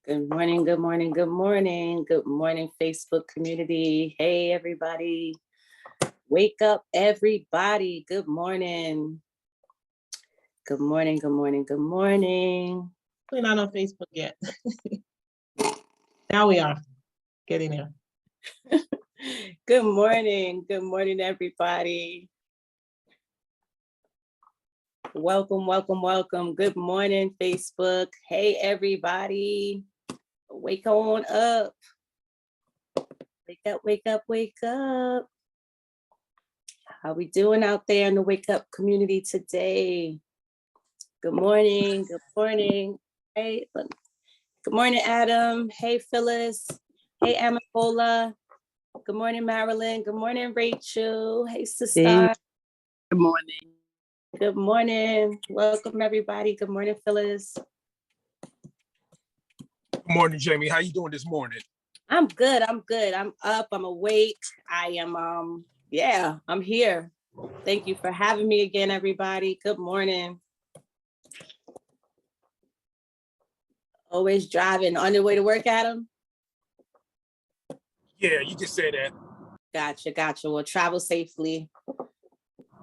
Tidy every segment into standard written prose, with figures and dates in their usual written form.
Good morning, good morning, good morning. Good morning, Facebook community. Hey, everybody. Wake up, everybody. Good morning. Good morning, good morning, good morning. We're not on Facebook yet. Now we are getting there. Good morning, everybody. Welcome, welcome, welcome. Good morning, Facebook. Hey, everybody. Wake on up. Wake up, wake up, wake up. How we doing out there in the wake up community today? Good morning, good morning. Hey, good morning, Adam. Hey, Phyllis. Hey, Amapola. Good morning, Marilyn. Good morning, Rachel. Hey, Sister. Hey. Good morning. Good morning. Welcome, everybody. Good morning, Phyllis. Good morning, Jaimie. How you doing this morning? I'm good. I'm good. I'm up. I'm awake. I am, I'm here. Thank you for having me again, everybody. Good morning. Always driving on your way to work, Adam? Yeah, you can say that. Gotcha. Well, travel safely.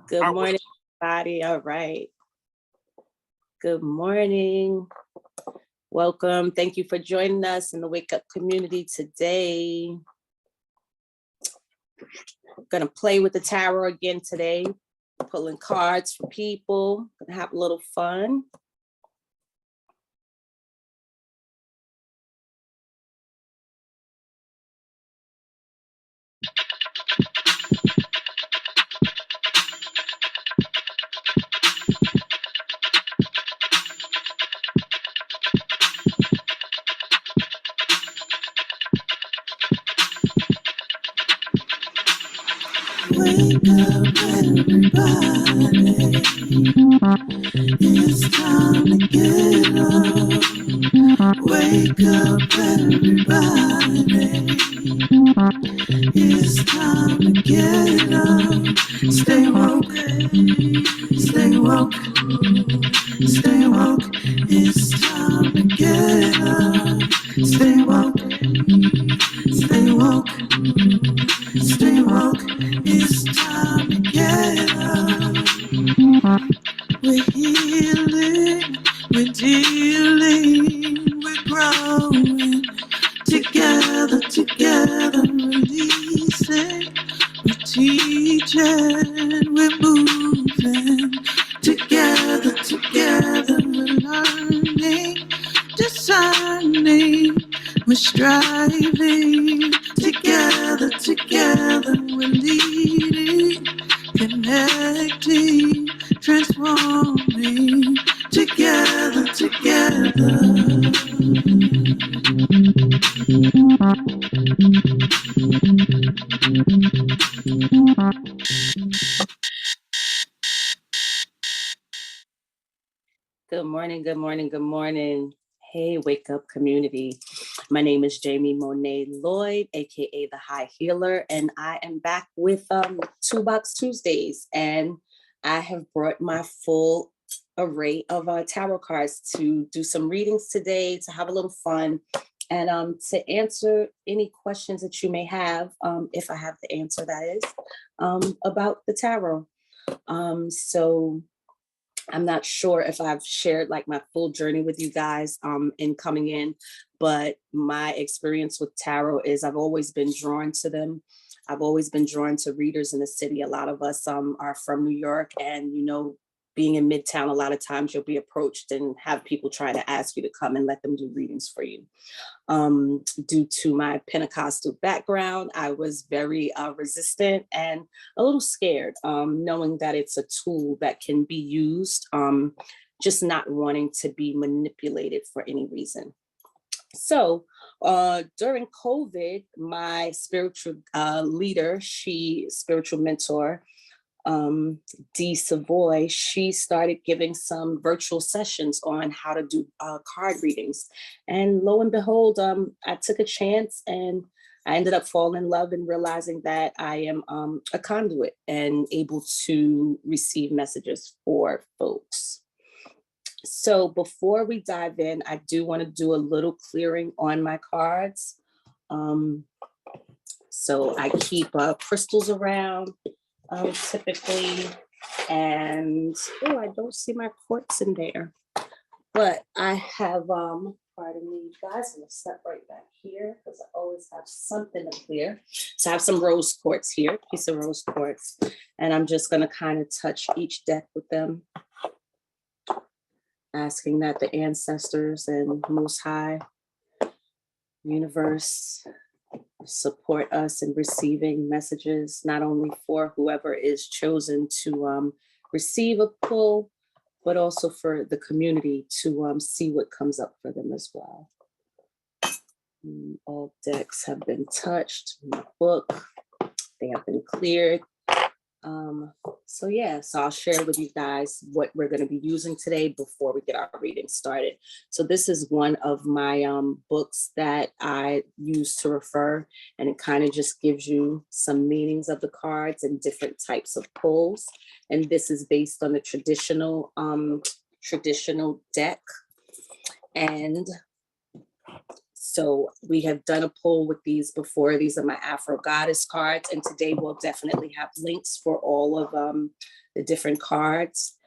Good morning, everybody. All right. Good morning. Welcome. Thank you for joining us in the Wake Up community today. I'm going to play with the tarot again today, pulling cards for people. Gonna have a little fun. Wake up, everybody. It's time to get up. Wake up, everybody. It's time to get up. Stay woke, stay woke, stay woke. It's time to get up. Stay woke, stay woke, stay woke. It's time to get up. We're healing, we're dealing, we're growing. Together, releasing, we're teaching, we're moving. Together, we're learning, discerning, we're striving. Together, we're leading, connecting, transforming. Together. Good morning, good morning, good morning. Hey, Wake Up community. My name is Jaimie Monet Lloyd, aka the High Healer, and I am back with Toolbox Tuesdays. And I have brought my full array of tarot cards to do some readings today, to have a little fun, and to answer any questions that you may have, if I have the answer, that is, about the tarot. So I'm not sure if I've shared like my full journey with you guys in coming in, but my experience with tarot is I've always been drawn to them. I've always been drawn to readers in the city. A lot of us are from New York, and being in Midtown, a lot of times you'll be approached and have people try to ask you to come and let them do readings for you. Due to my Pentecostal background, I was very resistant and a little scared, knowing that it's a tool that can be used, just not wanting to be manipulated for any reason. So during COVID, my spiritual leader, spiritual mentor, Dee Savoy, she started giving some virtual sessions on how to do card readings. And lo and behold, I took a chance and I ended up falling in love and realizing that I am a conduit and able to receive messages for folks. So before we dive in, I do want to do a little clearing on my cards. So I keep crystals around typically, and oh, I don't see my quartz in there, but I have, pardon me, you guys, I'm gonna step right back here because I always have something to clear. So I have some rose quartz here, piece of rose quartz, and I'm just gonna kind of touch each deck with them, asking that the ancestors and Most High Universe support us in receiving messages, not only for whoever is chosen to receive a pull, but also for the community to see what comes up for them as well. All decks have been touched in the book. They have been cleared. So yeah, so I'll share with you guys what we're going to be using today before we get our reading started. So this is one of my books that I use to refer, and it kind of just gives you some meanings of the cards and different types of pulls. And this is based on the traditional deck. And so we have done a pull with these before. These are my Afro Goddess cards. And today we'll definitely have links for all of the different cards.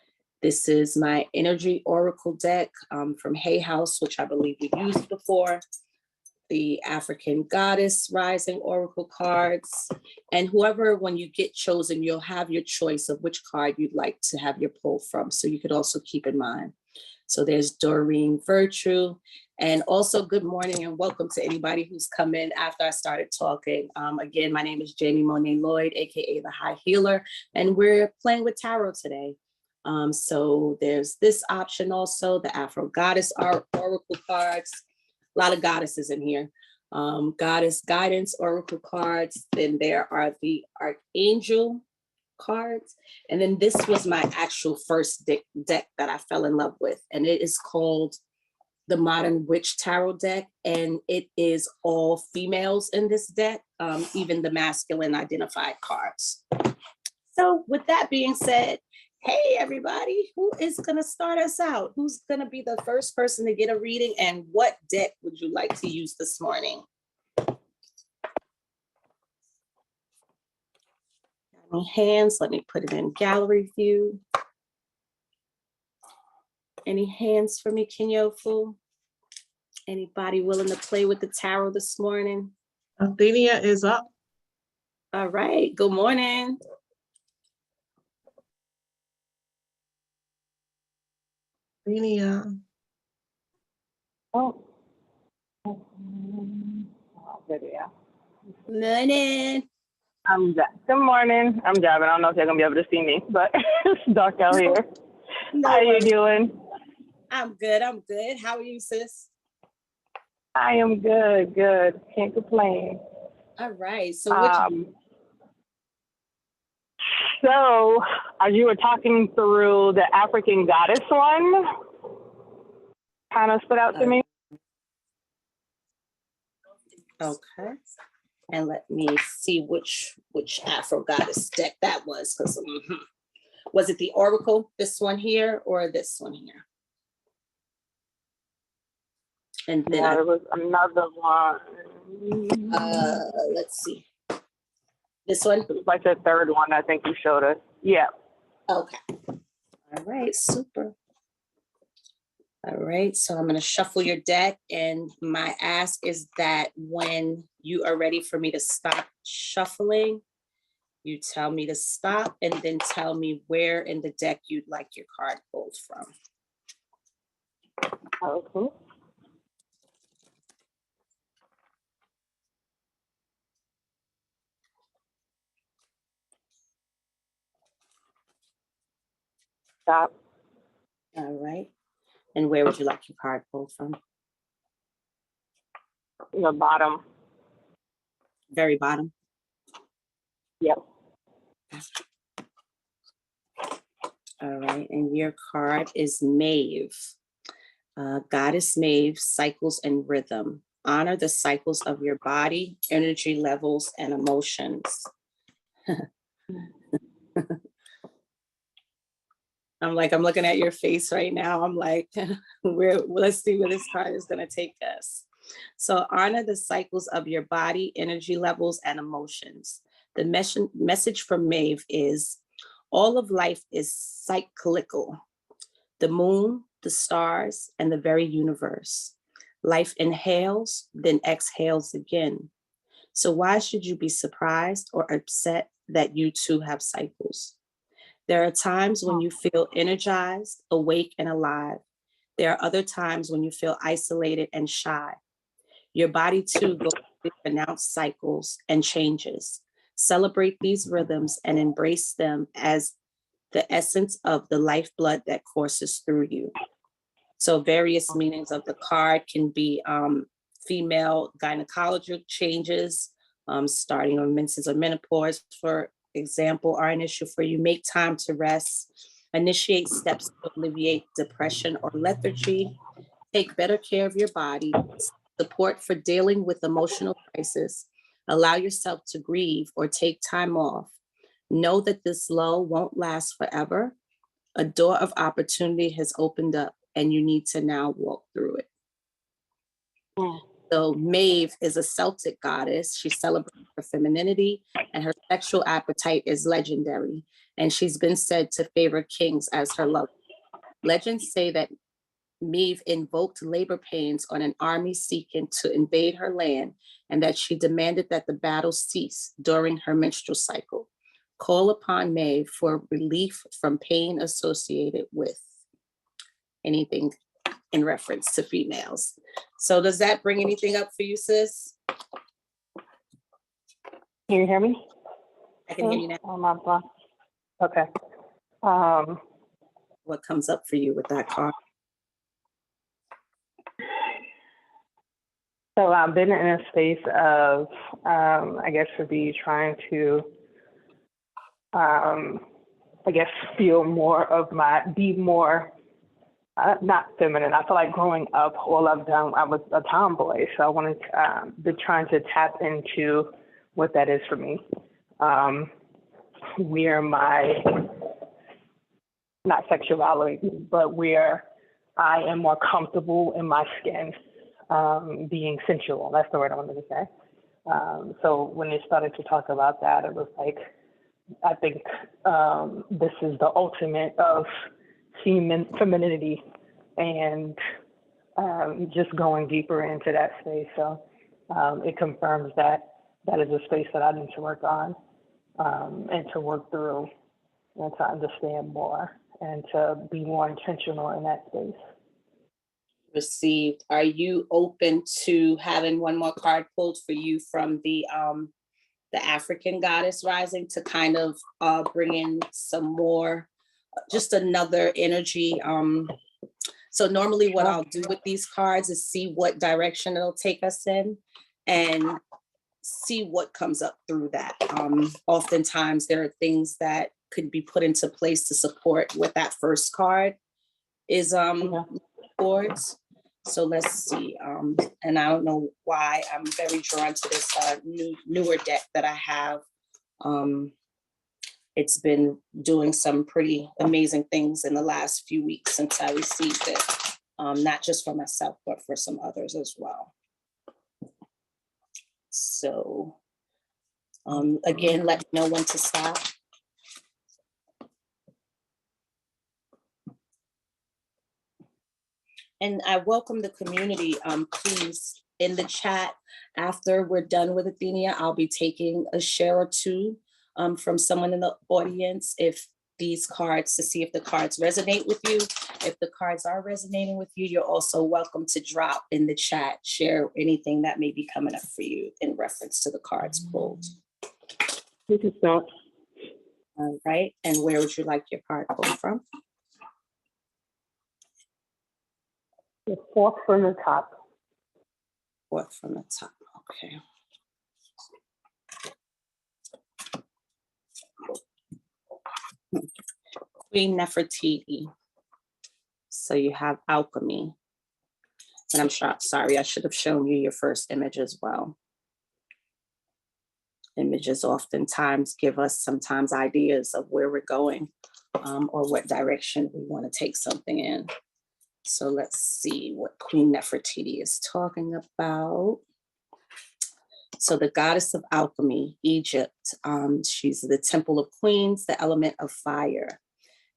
This is my Energy Oracle deck from Hay House, which I believe we used before. The African Goddess Rising Oracle cards. And whoever, when you get chosen, you'll have your choice of which card you'd like to have your pull from. So you could also keep in mind. So there's Doreen Virtue. And also good morning and welcome to anybody who's come in after I started talking. Again, my name is Jaimie Monet Lloyd, AKA the High Healer, and we're playing with tarot today. So there's this option also, the Afro Goddess Oracle cards. A lot of goddesses in here. Goddess Guidance Oracle cards. Then there are the Archangel cards. And then this was my actual first deck that I fell in love with. And it is called the Modern Witch Tarot deck. And it is all females in this deck, even the masculine identified cards. So with that being said, hey everybody, who is gonna start us out? Who's gonna be the first person to get a reading, and what deck would you like to use this morning? Any hands? Let me put it in gallery view. Any hands for me, Kinyofu? Anybody willing to play with the tarot this morning? Athenia is up. All right, good morning. Athenia. Oh. Video. Morning. Good morning. I'm driving. I don't know if you're gonna be able to see me, but it's dark out here. No How worries. you doing? I'm good. I'm good. How are you, sis? I am good. Good. Can't complain. All right. So what So as you were talking through the African Goddess one, kind of stood out to me. Okay. And let me see which Afro Goddess deck that was. Because was it the Oracle, this one here, or this one here? And then Yeah, there was another one. let's see. This one? It was like the third one I think you showed us. Yeah. Okay. All right, super. All right, so I'm going to shuffle your deck, and my ask is that when you are ready for me to stop shuffling, you tell me to stop and then tell me where in the deck you'd like your card pulled from. Okay. Stop. All right, and where would you like your card pulled from? The bottom. Very bottom. Yep. All right, and your card is Maeve. Goddess Maeve, cycles and rhythm. Honor the cycles of your body, energy levels, and emotions. I'm looking at your face right now. I'm like, let's see where this card is going to take us. So honor the cycles of your body, energy levels, and emotions. The message from Maeve is all of life is cyclical. The moon, the stars, and the very universe. Life inhales, then exhales again. So why should you be surprised or upset that you too have cycles? There are times when you feel energized, awake, and alive. There are other times when you feel isolated and shy. Your body too goes through pronounced cycles and changes. Celebrate these rhythms and embrace them as the essence of the lifeblood that courses through you. So various meanings of the card can be female gynecological changes, starting on menses or menopause, for example, are an issue for you. Make time to rest, initiate steps to alleviate depression or lethargy, take better care of your body, support for dealing with emotional crisis, allow yourself to grieve or take time off. Know that this lull won't last forever. A door of opportunity has opened up and you need to now walk through it. So Maeve is a Celtic goddess. She celebrates her femininity and her sexual appetite is legendary. And she's been said to favor kings as her lover. Legends say that Maeve invoked labor pains on an army seeking to invade her land and that she demanded that the battle cease during her menstrual cycle. Call upon Maeve for relief from pain associated with anything in reference to females. So does that bring anything up for you, sis? Can you hear me? I can hear you now. Oh, my God. Okay. What comes up for you with that card? So I've been in a space of, I guess, for me trying to, I guess, feel more of be more, not feminine. I feel like growing up, all I've done, I was a tomboy. So I wanted to, been trying to tap into what that is for me. Where my, not sexuality, but where I am more comfortable in my skin, being sensual. That's the word I wanted to say. So when they started to talk about that, it was like, I think this is the ultimate of femininity and just going deeper into that space. So it confirms that that is a space that I need to work on and to work through and to understand more and to be more intentional in that space. Received. Are you open to having one more card pulled for you from the African goddess rising to kind of bring in some more, just another energy? So normally what I'll do with these cards is see what direction it'll take us in and see what comes up through that. Oftentimes there are things that could be put into place to support what that first card is towards. So let's see. And I don't know why I'm very drawn to this newer deck that I have. It's been doing some pretty amazing things in the last few weeks since I received it, not just for myself, but for some others as well. So again, let me know when to stop. And I welcome the community. Please, in the chat, after we're done with Athenia, I'll be taking a share or two from someone in the audience if these cards, to see if the cards resonate with you. If the cards are resonating with you, you're also welcome to drop in the chat, share anything that may be coming up for you in reference to the cards pulled. Thank you, so. All right, and where would you like your card pulled from? The fourth from the top. Fourth from the top, okay. Queen Nefertiti. So you have alchemy. And I'm sorry, I should have shown you your first image as well. Images oftentimes give us sometimes ideas of where we're going or what direction we want to take something in. So let's see what Queen Nefertiti is talking about. So the goddess of alchemy, Egypt, she's the temple of queens, the element of fire.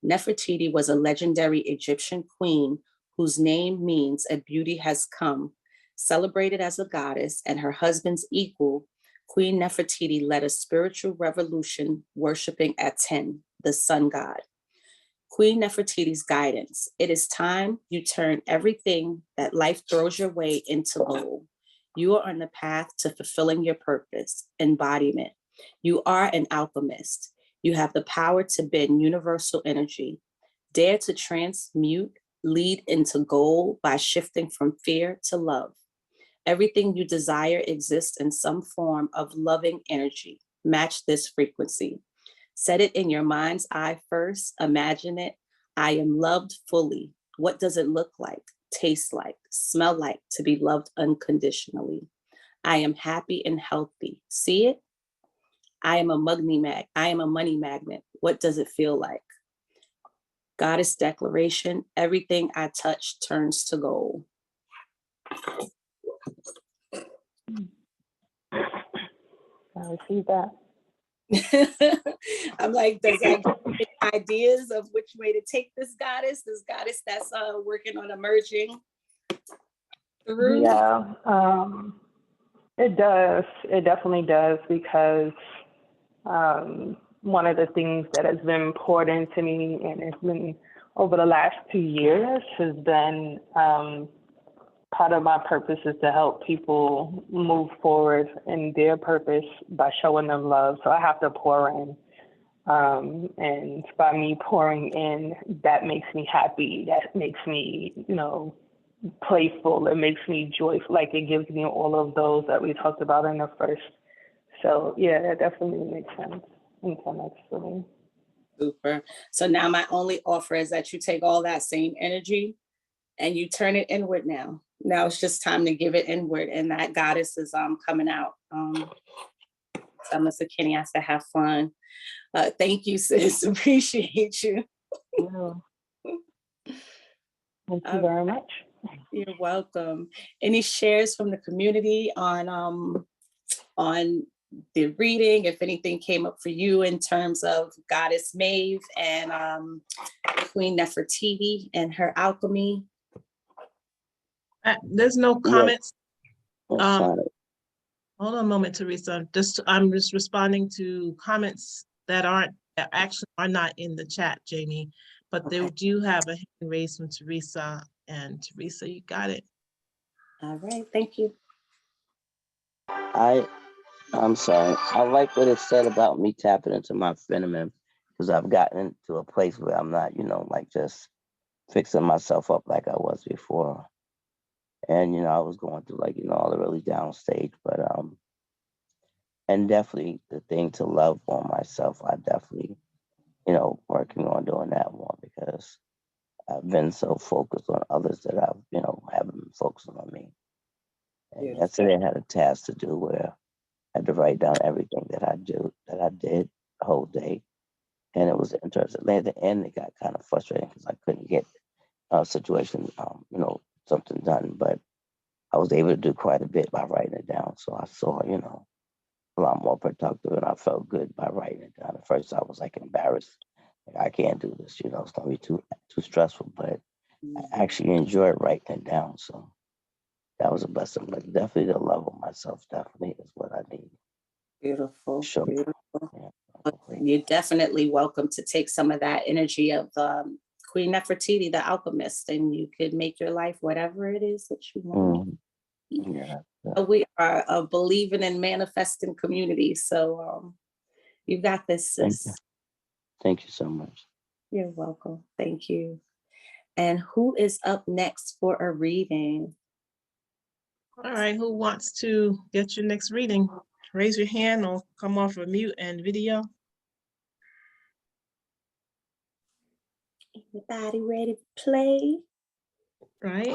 Nefertiti was a legendary Egyptian queen whose name means a beauty has come. Celebrated as a goddess and her husband's equal, Queen Nefertiti led a spiritual revolution worshiping Aten, the sun god. Queen Nefertiti's guidance. It is time you turn everything that life throws your way into gold. You are on the path to fulfilling your purpose, embodiment. You are an alchemist. You have the power to bend universal energy. Dare to transmute, lead into gold by shifting from fear to love. Everything you desire exists in some form of loving energy. Match this frequency. Set it in your mind's eye first. Imagine it. I am loved fully. What does it look like, taste like, smell like to be loved unconditionally? I am happy and healthy. See it? I am a money magnet. What does it feel like? Goddess declaration. Everything I touch turns to gold. I received that. I'm like, does that give you ideas of which way to take this goddess that's working on emerging through? Yeah, it does. It definitely does, because one of the things that has been important to me, and it's been over the last 2 years, has been part of my purpose is to help people move forward in their purpose by showing them love. So I have to pour in. And by me pouring in, that makes me happy. That makes me, playful. It makes me joyful. Like, it gives me all of those that we talked about in the first. So yeah, that definitely makes sense and connects for me. Super. So now my only offer is that you take all that same energy and you turn it inward now. Now it's just time to give it inward, and that goddess is coming out. So Mr. Kenny has to have fun. Thank you, sis. Appreciate you. Yeah. Thank you very much. You're welcome. Any shares from the community on the reading, if anything came up for you in terms of Goddess Maeve and Queen Nefertiti and her alchemy? There's no comments. Sorry. Hold on a moment, Teresa. I'm just responding to comments that actually are not in the chat, Jaimie, but they do have a hand raised from Teresa, and Teresa, you got it. All right, thank you. I'm sorry. I like what it said about me tapping into my feminine, because I've gotten into a place where I'm not, like just fixing myself up like I was before. And, I was going through all the really down stage, but, and definitely the thing to love on myself, I definitely, working on doing that more, because I've been so focused on others that I've, haven't been focusing on me. And yesterday I had a task to do where I had to write down everything that I did the whole day. And it was interesting. At the end, it got kind of frustrating because I couldn't get a situation, something done. But I was able to do quite a bit by writing it down. So I saw, a lot more productive, and I felt good by writing it down. At first, I was embarrassed. I can't do this, it's going to be too stressful. But I actually enjoyed writing it down. So that was a blessing. But definitely the love of myself definitely is what I need. Beautiful. Sure. Beautiful. You're definitely welcome to take some of that energy of Queen Nefertiti, the alchemist, and you could make your life whatever it is that you want. Yeah. We are a believing and manifesting community, so you got this, sis. Thank you so much. You're welcome. Thank you. And who is up next for a reading? All right, who wants to get your next reading? Raise your hand or come off of mute and video. Anybody ready to play? Right?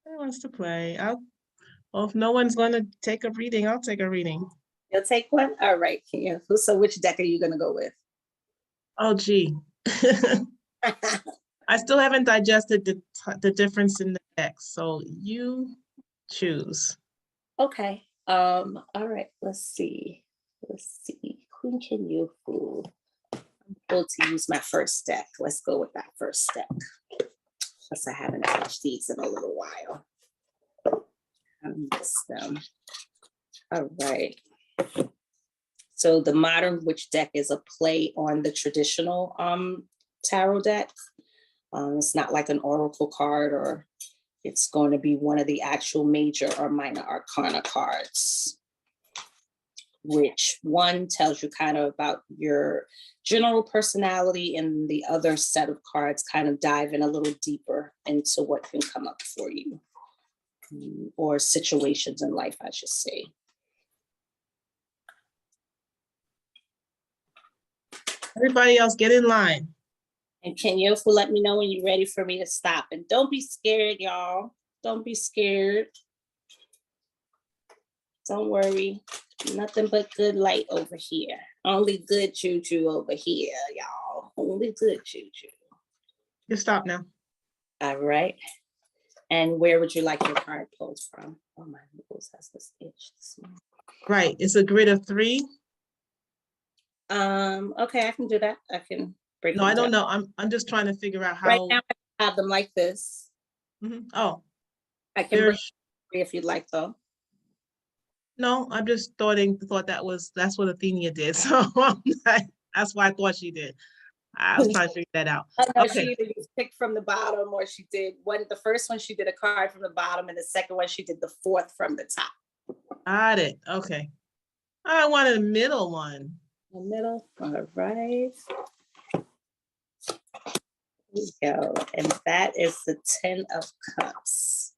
Who wants to play? Well, if no one's going to take a reading, I'll take a reading. You'll take one? All right, Kia. So which deck are you going to go with? Oh, gee. I still haven't digested the difference in the decks, so you choose. Okay. All right. Let's see. Who can you fool? I'm able to use my first deck. Let's go with that first deck. Plus, I haven't touched these in a little while. I miss them. All right. So the Modern Witch deck is a play on the traditional tarot deck. It's not like an oracle card, or it's going to be one of the actual major or minor arcana cards, which one tells you kind of about your general personality, and the other set of cards kind of dive in a little deeper into what can come up for you, or situations in life, I should say. Everybody else get in line. And can you let me know when you're ready for me to stop? And don't be scared, y'all. Don't be scared. Don't worry. Nothing but good light over here. Only good juju over here, y'all. Only good juju. You stop now. All right. And where would you like your card pulled from? Oh, my nose has this itch. Right, it's a grid of 3. Okay, I can do that. I can break No, I them don't down. know. I'm just trying to figure out Right how. now, I have them like this. Mhm. Oh, I can break there's if you'd like, though. no. I'm just thought that's what Athenia did. So that's why I thought she did. I was trying to figure that out. I know Okay. she either just picked from the bottom, or she did one. The first one she did a card from the bottom, and the second one she did the fourth from the top. Got it. Okay. I wanted a middle one. The middle. All right. Here we go. And that is the 10 of Cups.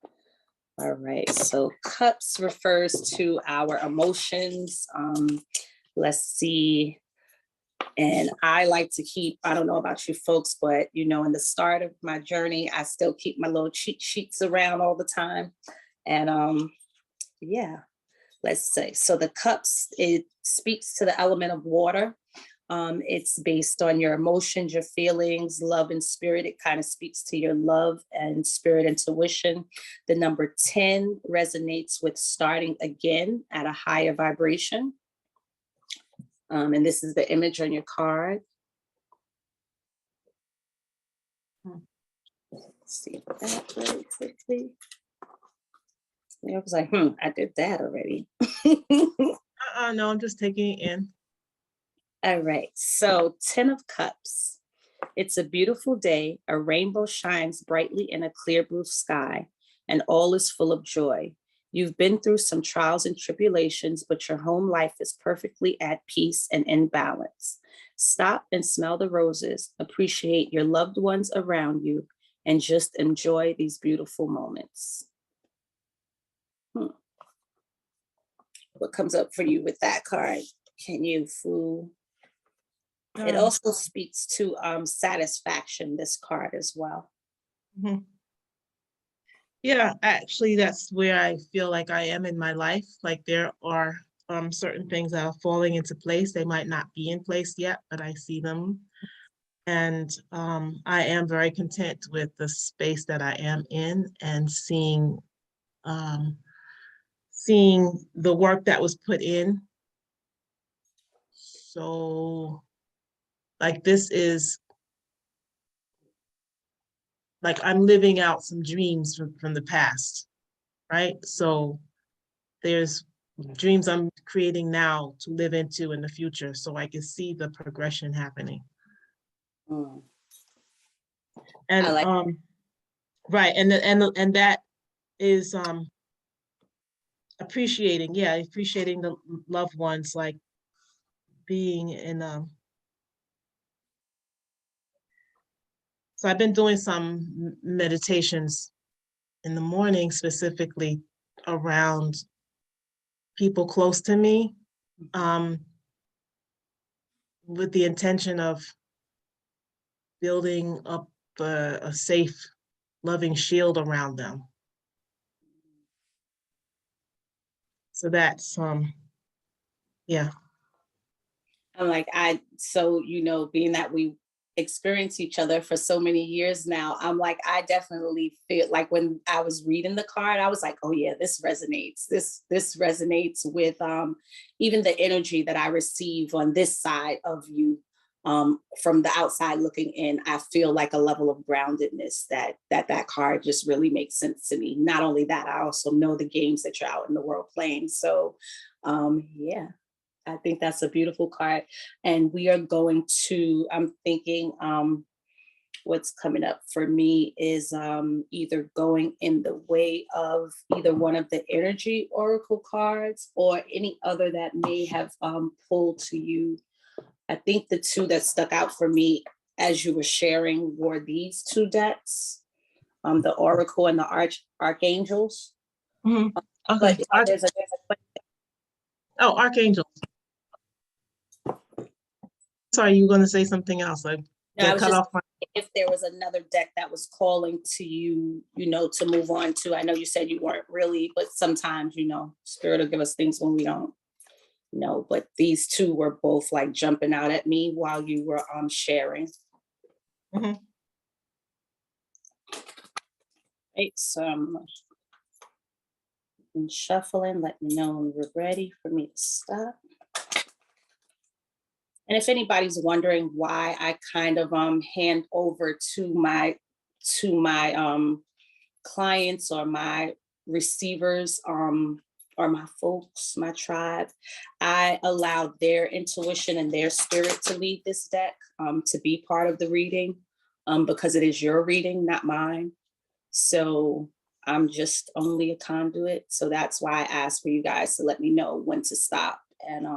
All right. So Cups refers to our emotions. Let's see. And I like to keep, I don't know about you folks, but in the start of my journey, I still keep my little cheat sheets around all the time. And yeah, let's say. So the Cups, it speaks to the element of water. It's based on your emotions, your feelings, love, and spirit. It kind of speaks to your love and spirit intuition. The number 10 resonates with starting again at a higher vibration. And this is the image on your card. Let's see that really quickly. I was like, I did that already. No, I'm just taking it in. All right, so 10 of Cups. It's a beautiful day. A rainbow shines brightly in a clear blue sky, and all is full of joy. You've been through some trials and tribulations, but your home life is perfectly at peace and in balance. Stop and smell the roses, appreciate your loved ones around you, and just enjoy these beautiful moments. What comes up for you with that card? Can you fool? It also speaks to satisfaction, this card as well. Mhm. Yeah, actually, that's where I feel like I am in my life. Like there are certain things that are falling into place. They might not be in place yet, but I see them. And I am very content with the space that I am in, and seeing the work that was put in. So like this is like I'm living out some dreams from the past, right? So there's dreams I'm creating now to live into in the future, so I can see the progression happening. And I like right, and that is appreciating the loved ones, like being in so I've been doing some meditations in the morning, specifically around people close to me, with the intention of building up a safe, loving shield around them. So that's yeah. I'm like, so, being that we experienced each other for so many years now, I'm like, I definitely feel like when I was reading the card, I was like, oh yeah, this resonates. This resonates with even the energy that I receive on this side of you. From the outside looking in, I feel like a level of groundedness that card just really makes sense to me. Not only that, I also know the games that you're out in the world playing. So yeah. I think that's a beautiful card. And we are going to, I'm thinking what's coming up for me is either going in the way of either one of the energy oracle cards or any other that may have pulled to you. I think the two that stuck out for me as you were sharing were these two decks, the oracle and the archangels. Mhm. Okay. But there's a Oh, Archangel. Sorry, you were going to say something else. I No, I got was cut just off. if there was another deck that was calling to you, to move on to. I know you said you weren't really, but sometimes, Spirit will give us things when we don't know. But these two were both like jumping out at me while you were sharing. Mhm. Right, so I'm shuffling. Let me know when you're ready for me to stop. And if anybody's wondering why I kind of hand over to my clients or my receivers or my folks, my tribe, I allow their intuition and their spirit to lead this deck to be part of the reading because it is your reading, not mine. So I'm just only a conduit. So that's why I asked for you guys to let me know when to stop and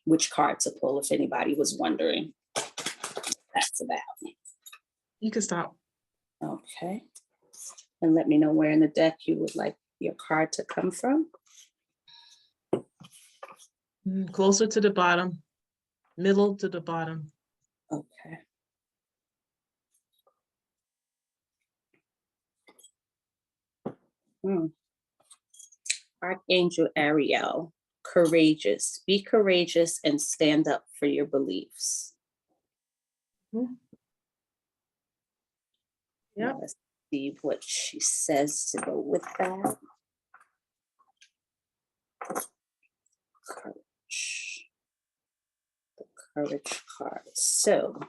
which card to pull if anybody was wondering. That's about. You can stop. Okay. And let me know where in the deck you would like your card to come from. Closer to the bottom, middle to the bottom. Okay. Archangel Ariel, courageous. Be courageous and stand up for your beliefs. Yep. Let's see what she says to go with that. Courage. The courage card. So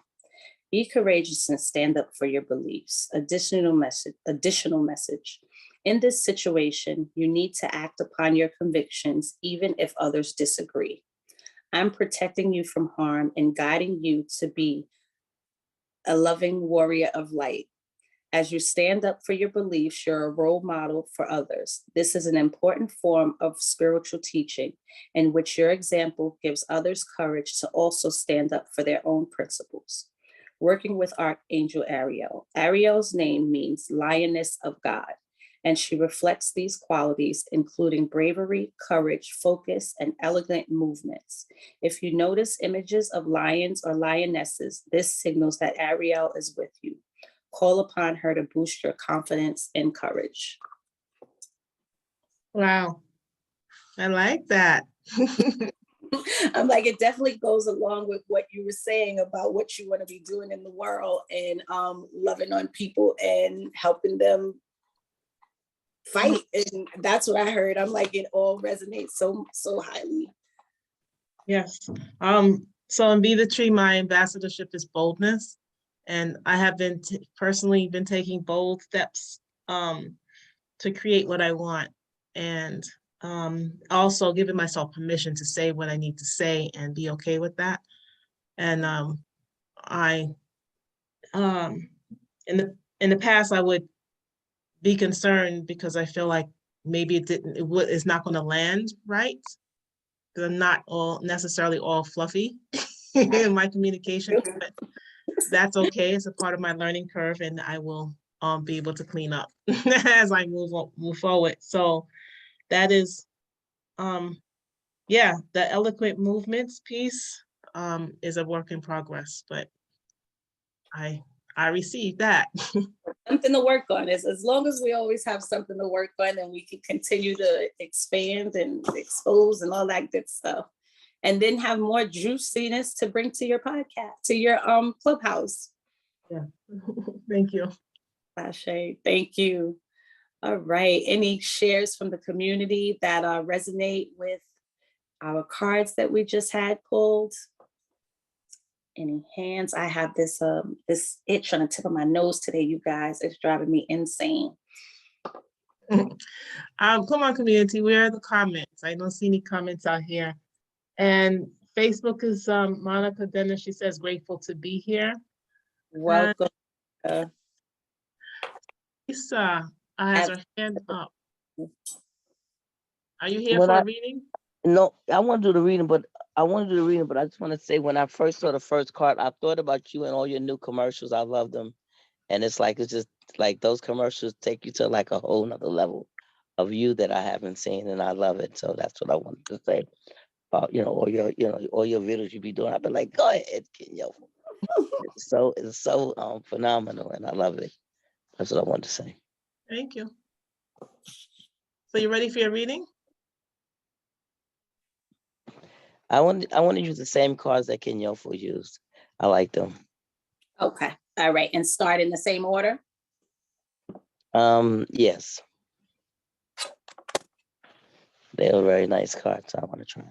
be courageous and stand up for your beliefs. Additional message. In this situation, you need to act upon your convictions, even if others disagree. I'm protecting you from harm and guiding you to be a loving warrior of light. As you stand up for your beliefs, you're a role model for others. This is an important form of spiritual teaching in which your example gives others courage to also stand up for their own principles. Working with Archangel Ariel. Ariel's name means lioness of God, and she reflects these qualities, including bravery, courage, focus, and elegant movements. If you notice images of lions or lionesses, this signals that Ariel is with you. Call upon her to boost your confidence and courage. Wow. I like that. I'm like, it definitely goes along with what you were saying about what you want to be doing in the world and loving on people and helping them fight. And that's what I heard. I'm like, it all resonates so highly. Yes. So in Be the Tree, my ambassadorship is boldness. And I have been personally been taking bold steps to create what I want. And also giving myself permission to say what I need to say and be okay with that. And in the past, I would be concerned because I feel like maybe it's not going to land right. They're not all necessarily all fluffy in my communication, but that's okay. It's a part of my learning curve, and I will be able to clean up as I move forward. So that is, yeah, the eloquent movements piece is a work in progress, but I received that. Something to work on. As long as we always have something to work on and we can continue to expand and expose and all that good stuff. and then have more juiciness to bring to your podcast, to your clubhouse. Yeah. Thank you. Ashe, thank you. All right. Any shares from the community that resonate with our cards that we just had pulled? Any hands? I have this itch on the tip of my nose today, you guys. It's driving me insane. Come on, community. Where are the comments? I don't see any comments out here. And Facebook is Monica Dennis. She says grateful to be here. Welcome. Lisa has her hand up. Are you here When for I- a reading? No, I want to do the reading, but I just want to say when I first saw the first card, I thought about you and all your new commercials. I love them. And it's just like those commercials take you to like a whole nother level of you that I haven't seen, and I love it. So that's what I wanted to say about, all your videos you be doing. I've been like, go ahead, Kenya. It's so phenomenal, and I love it. That's what I wanted to say. Thank you. So you ready for your reading? I want to use the same cards that Kenya used. I like them. Okay. All right. And start in the same order? Yes. They were very nice cards. I want to try.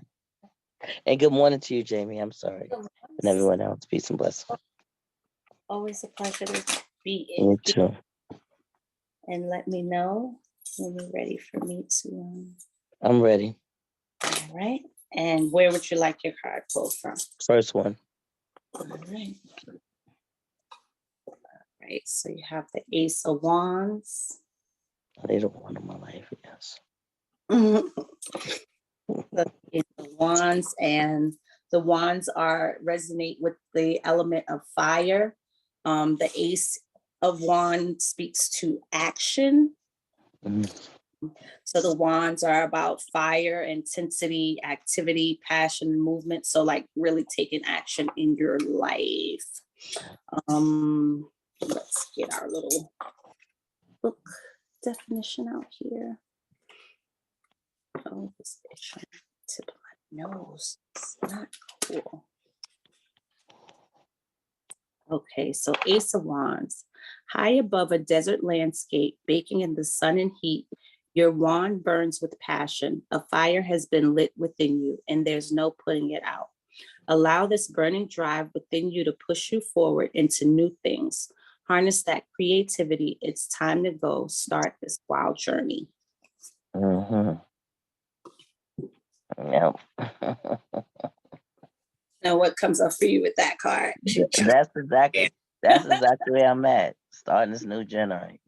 And good morning to you, Jaimie. I'm sorry. And everyone else. Peace and blessings. Always a pleasure to be You in. too. And let me know when you're ready for me to. I'm ready. All right. And where would you like your card pulled from? First one. All right. All right. So you have the Ace of Wands. I need a one in my life, yes. The Ace of Wands, and the wands resonate with the element of fire. The Ace of Wands speaks to action. So the wands are about fire, intensity, activity, passion, movement. So like really taking action in your life. Let's get our little book definition out here. Oh, this itch on the tip of my nose. It's not cool. Okay, so Ace of Wands. High above a desert landscape, baking in the sun and heat, your wand burns with passion. A fire has been lit within you, and there's no putting it out. Allow this burning drive within you to push you forward into new things. Harness that creativity. It's time to go. Start this wild journey. Mm-hmm. Yep. Now, what comes up for you with that card? That's exactly where I'm at. Starting this new journey.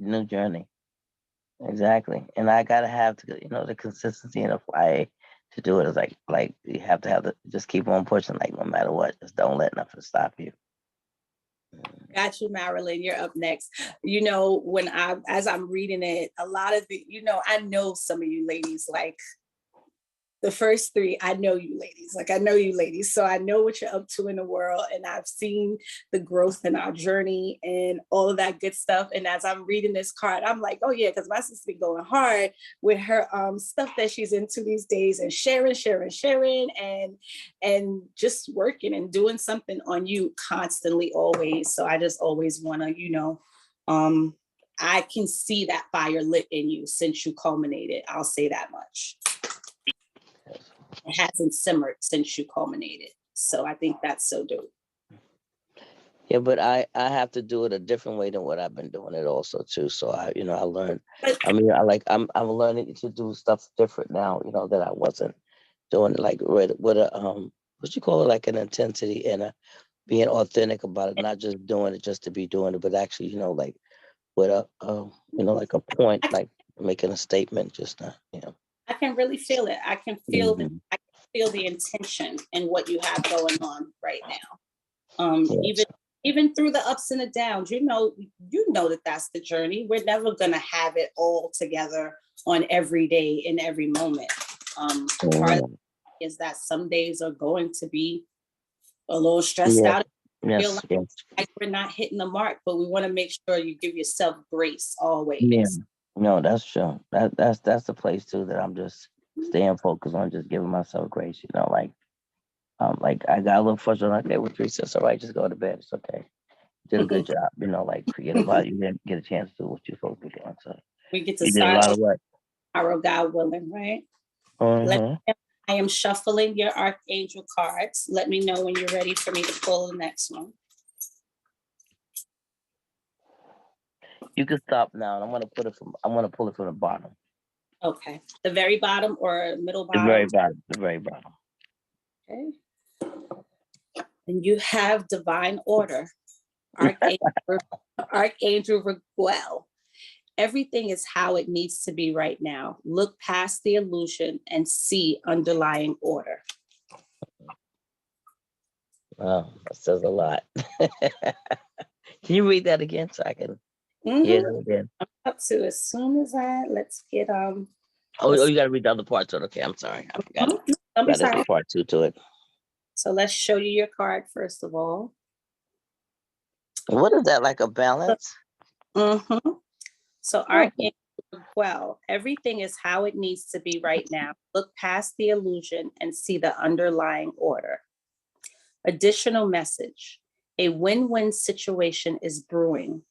Exactly. And I gotta have the consistency and the fire to do it. It's like you have to just keep on pushing, like no matter what. Just don't let nothing stop you. Got you, Marilyn. You're up next. As I'm reading it, a lot of I know some of you ladies, like the first three, I know you ladies. So I know what you're up to in the world, and I've seen the growth in our journey and all of that good stuff. And as I'm reading this card, I'm like, oh yeah, because my sister be going hard with her stuff that she's into these days, and sharing, and just working and doing something on you constantly, always. So I just always want to, I can see that fire lit in you since you culminated. I'll say that much. It hasn't simmered since you culminated. So I think that's so dope. Yeah, but I have to do it a different way than what I've been doing it also too. So I learned. I'm learning to do stuff different now. That I wasn't doing it like with a what you call it, like an intensity and being authentic about it, not just doing it just to be doing it, but actually like with a like a point, like making a statement. Just not. I can really feel it. I can feel the intention in what you have going on right now. Yes. Even through the ups and the downs, you know that that's the journey. We're never gonna have it all together on every day in every moment. Part of it is that some days are going to be a little stressed out. Yes. Like we're not hitting the mark, but we want to make sure you give yourself grace always. Yeah. No, that's true. That's the place too that I'm just staying focused on, just giving myself grace. Like Like I got a little frustrated. Okay, with Teresa, it's all right. Just go to bed. It's okay. Did a good job. You know, like forget about it. You didn't get a chance to do what you're supposed to be doing. So We get to you did a start lot of work. tomorrow, God willing, right? Mhm. I am shuffling your Archangel cards. Let me know when you're ready for me to pull the next one. You can stop now. And I'm gonna pull it from the bottom. Okay, the very bottom or middle The very bottom? bottom. The very bottom. Okay. And you have divine order. Archangel Raguel. Everything is how it needs to be right now. Look past the illusion and see underlying order. Wow, that says a lot. Can you read that again so I can Mhm. hear it again? Up to as soon as let's get Oh, you gotta read the other part to it. Okay, I'm sorry. I forgot. Don't be There's a sorry. part 2 to it. So let's show you your card first of all. What is that, like a balance? Mm-hmm. So Archangel Raguel, everything is how it needs to be right now. Look past the illusion and see the underlying order. Additional message. A win-win situation is brewing,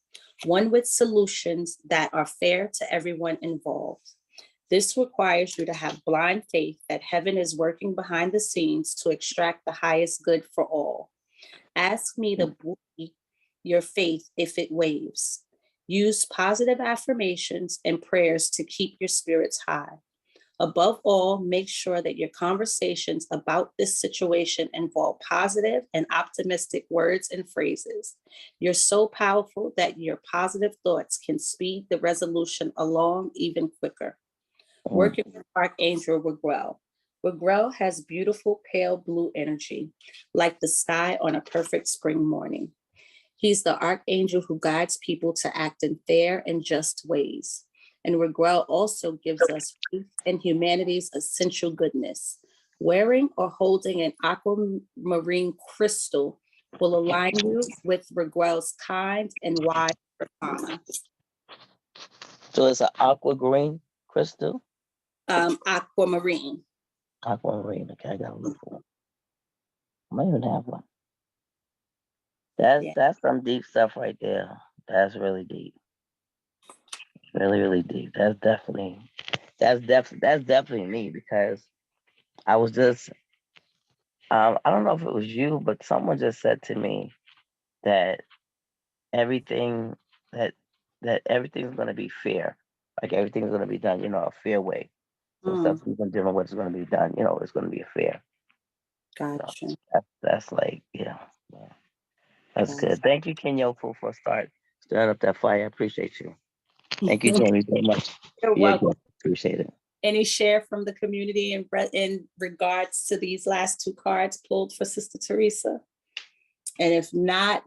one with solutions that are fair to everyone involved. This requires you to have blind faith that heaven is working behind the scenes to extract the highest good for all. Ask me to buoy your faith if it waves. Use positive affirmations and prayers to keep your spirits high. Above all, make sure that your conversations about this situation involve positive and optimistic words and phrases. You're so powerful that your positive thoughts can speed the resolution along even quicker. Working with Archangel Raguel. Raguel has beautiful pale blue energy, like the sky on a perfect spring morning. He's the archangel who guides people to act in fair and just ways. And Raguel also gives us faith in humanity's essential goodness. Wearing or holding an aquamarine crystal will align you with Raguel's kind and wise persona. So it's an aqua green crystal? Aquamarine. Aquamarine. Okay, I gotta look for one. I might even have one. That's some deep stuff right there. That's really deep. Really, really deep. That's definitely me, because I was just I don't know if it was you, but someone just said to me that everything that everything's gonna be fair. Like everything's gonna be done, a fair way. So stuff we've been dealing with is gonna be done, it's gonna be fair. Gotcha. So that's like, yeah. That's good. Thank you, Kenyo, for stirring up that fire. I appreciate you. Thank you, Jaimie, very much. You're welcome. Appreciate it. Any share from the community in regards to these last two cards pulled for Sister Teresa? And if not,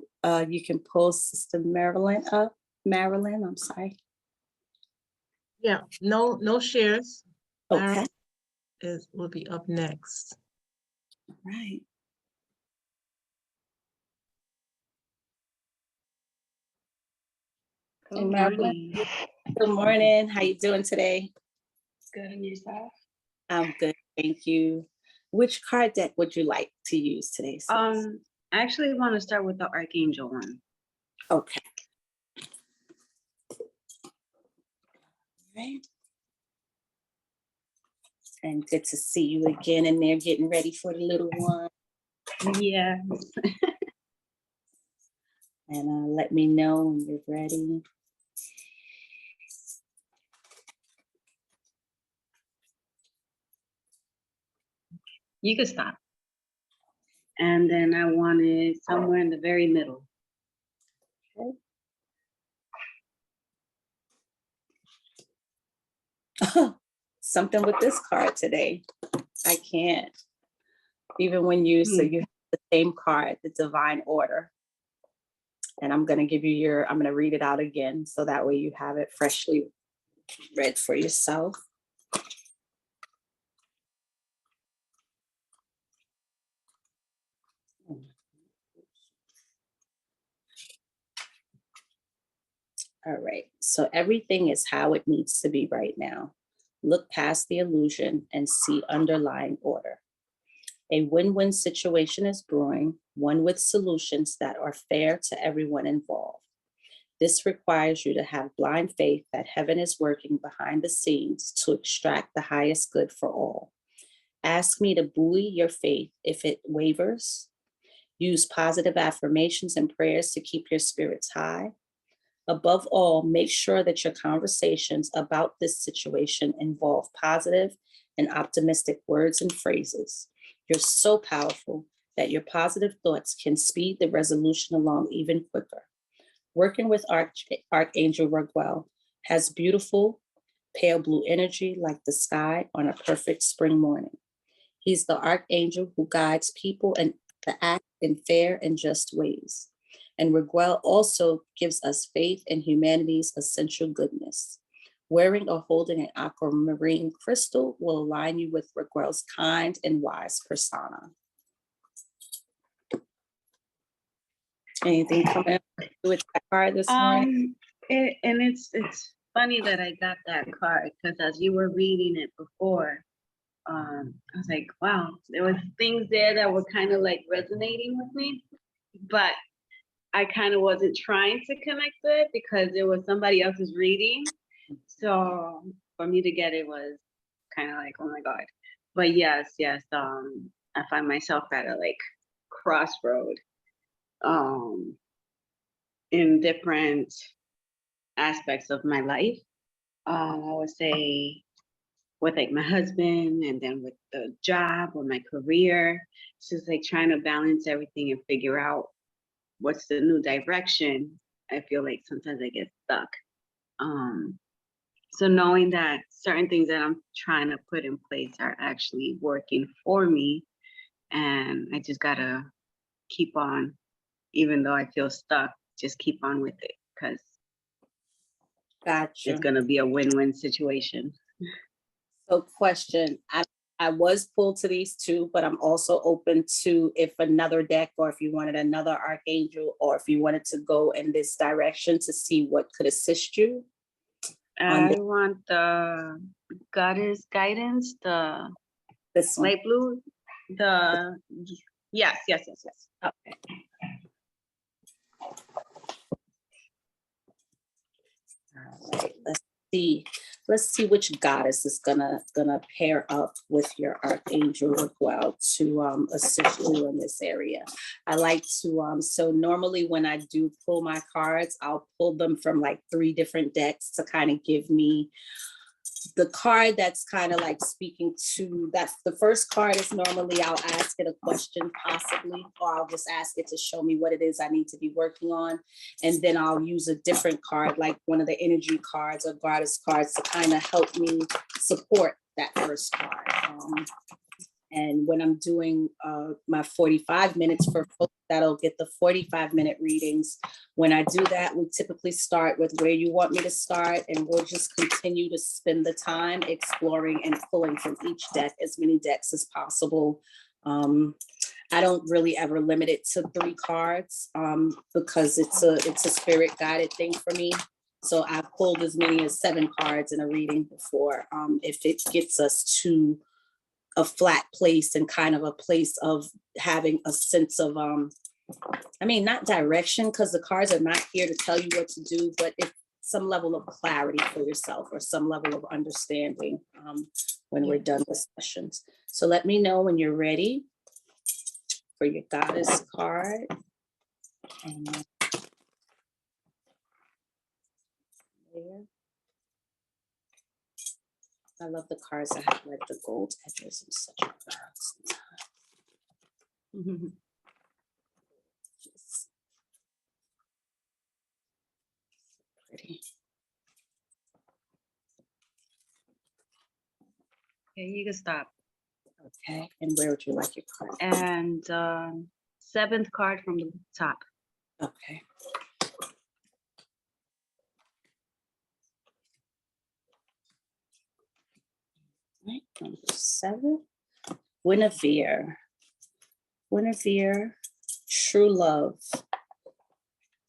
you can pull Sister Marilyn up. Marilyn, I'm sorry. Yeah, no shares. Okay. Will be up next. All right. Hey, Marilyn. Good morning. How you doing today? Good, and yourself? I'm good, thank you. Which card deck would you like to use today, sis? I actually want to start with the Archangel one. Okay. Right. And good to see you again, and they're getting ready for the little one. Yeah. And let me know when you're ready. You could stop. And then I wanted somewhere in the very middle. Okay. Something with this card today. I can't. Even when you, so you have the same card, the divine order. And I'm gonna give you I'm gonna read it out again, so that way you have it freshly read for yourself. All right, so everything is how it needs to be right now. Look past the illusion and see underlying order. A win-win situation is brewing, one with solutions that are fair to everyone involved. This requires you to have blind faith that heaven is working behind the scenes to extract the highest good for all. Ask me to buoy your faith if it wavers. Use positive affirmations and prayers to keep your spirits high. Above all, make sure that your conversations about this situation involve positive and optimistic words and phrases. You're so powerful that your positive thoughts can speed the resolution along even quicker. Working with Archangel Raguel has beautiful pale blue energy like the sky on a perfect spring morning. He's the archangel who guides people and to act in fair and just ways. And Raguel also gives us faith in humanity's essential goodness. Wearing or holding an aquamarine crystal will align you with Raguel's kind and wise persona. Anything coming up with that card this morning? It's funny that I got that card because as you were reading it before, I was like, wow, there was things there that were kind of like resonating with me, but I kind of wasn't trying to connect it because it was somebody else's reading. So for me to get it was kind of like, oh my God. But yes, I find myself at a like crossroad in different aspects of my life. I would say with like my husband and then with the job or my career. It's just like trying to balance everything and figure out what's the new direction. I feel like sometimes I get stuck. So knowing that certain things that I'm trying to put in place are actually working for me, and I just gotta keep on, even though I feel stuck, just keep on with it because Gotcha. it's gonna be a win-win situation. So question, I was pulled to these two, but I'm also open to if another deck or if you wanted another archangel or if you wanted to go in this direction to see what could assist you. I want the goddess guidance, the This one. light blue, yes. Okay. All right, let's see which goddess is gonna pair up with your archangel Raguel to assist you in this area. I like to so normally when I do pull my cards, I'll pull them from like 3 different decks to kind of give me the card that's kind of like speaking to, that's the first card is normally I'll ask it a question possibly, or I'll just ask it to show me what it is I need to be working on. And then I'll use a different card, like one of the energy cards or goddess cards to kind of help me support that first card. And when I'm doing my 45 minutes for folks that'll get the 45-minute readings, when I do that, we typically start with where you want me to start, and we'll just continue to spend the time exploring and pulling from each deck, as many decks as possible. I don't really ever limit it to 3 cards because it's a spirit guided thing for me. So I've pulled as many as 7 cards in a reading before. If it gets us to a flat place and kind of a place of having a sense of, not direction, because the cards are not here to tell you what to do, but if some level of clarity for yourself or some level of understanding when we're done with sessions. So let me know when you're ready for your goddess card. And there. I love the cards that have like the gold edges and such. Just pretty. Okay, you can stop. Okay, and where would you like your card? And 7th card from the top. Okay. Right, number 7, Guinevere. Guinevere, true love.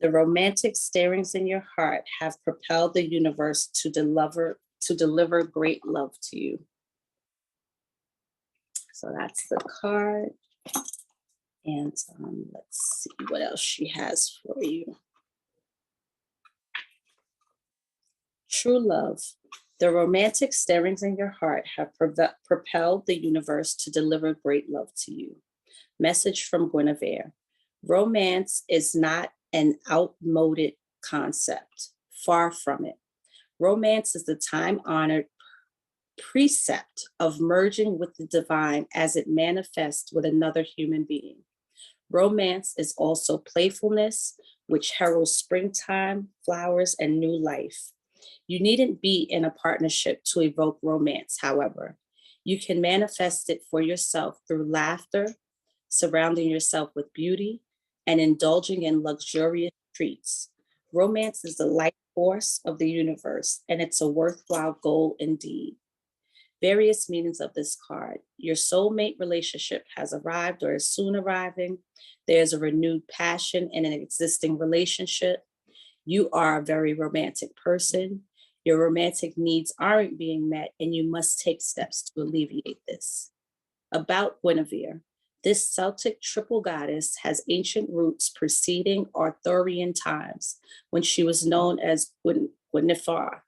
The romantic stirrings in your heart have propelled the universe to deliver great love to you. So that's the card. And let's see what else she has for you. True love. The romantic stirrings in your heart have propelled the universe to deliver great love to you. Message from Guinevere. Romance is not an outmoded concept. Far from it. Romance is the time-honored precept of merging with the divine as it manifests with another human being. Romance is also playfulness, which heralds springtime, flowers, and new life. You needn't be in a partnership to evoke romance, however. You can manifest it for yourself through laughter, surrounding yourself with beauty, and indulging in luxurious treats. Romance is the life force of the universe, and it's a worthwhile goal indeed. Various meanings of this card. Your soulmate relationship has arrived or is soon arriving. There's a renewed passion in an existing relationship. You are a very romantic person. Your romantic needs aren't being met, and you must take steps to alleviate this. About Guinevere. This Celtic triple goddess has ancient roots preceding Arthurian times, when she was known as Guinevere.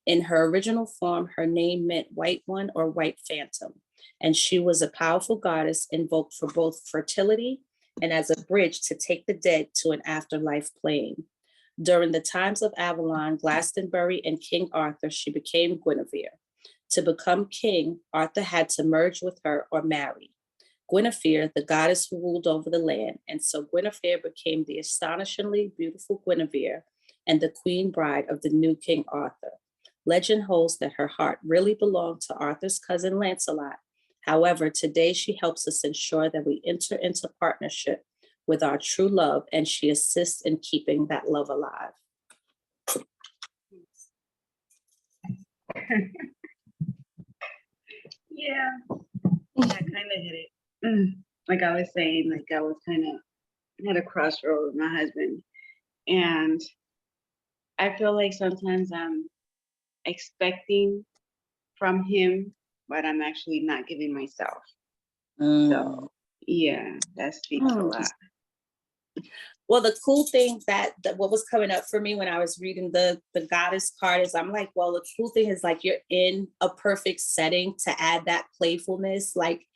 In her original form, her name meant white one or white phantom, and she was a powerful goddess invoked for both fertility and as a bridge to take the dead to an afterlife plane. During the times of Avalon, Glastonbury, and King Arthur, she became Guinevere. To become king, Arthur had to merge with her or marry. Guinevere, the goddess who ruled over the land, and so Guinevere became the astonishingly beautiful Guinevere and the queen bride of the new King Arthur. Legend holds that her heart really belonged to Arthur's cousin Lancelot. However, today she helps us ensure that we enter into partnership with our true love, and she assists in keeping that love alive. Yeah, I kind of hit it. Like I was saying, like I was kind of at a crossroad with my husband. And I feel like sometimes I'm expecting from him, but I'm actually not giving myself. So yeah, that speaks a lot. Well, the cool thing that what was coming up for me when I was reading the goddess card is I'm like, well, the cool thing is like you're in a perfect setting to add that playfulness, like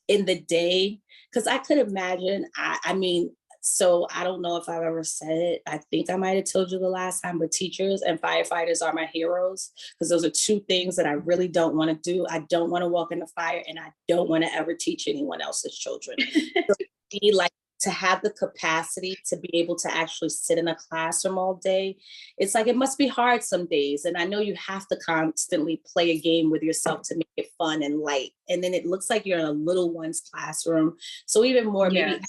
in the day. Because I could imagine, I mean, so I don't know if I've ever said it. I think I might have told you the last time, but teachers and firefighters are my heroes, because those are two things that I really don't want to do. I don't want to walk in the fire, and I don't want to ever teach anyone else's children. So be like, to have the capacity to be able to actually sit in a classroom all day, it's like, it must be hard some days. And I know you have to constantly play a game with yourself to make it fun and light. And then it looks like you're in a little one's classroom. So even more, maybe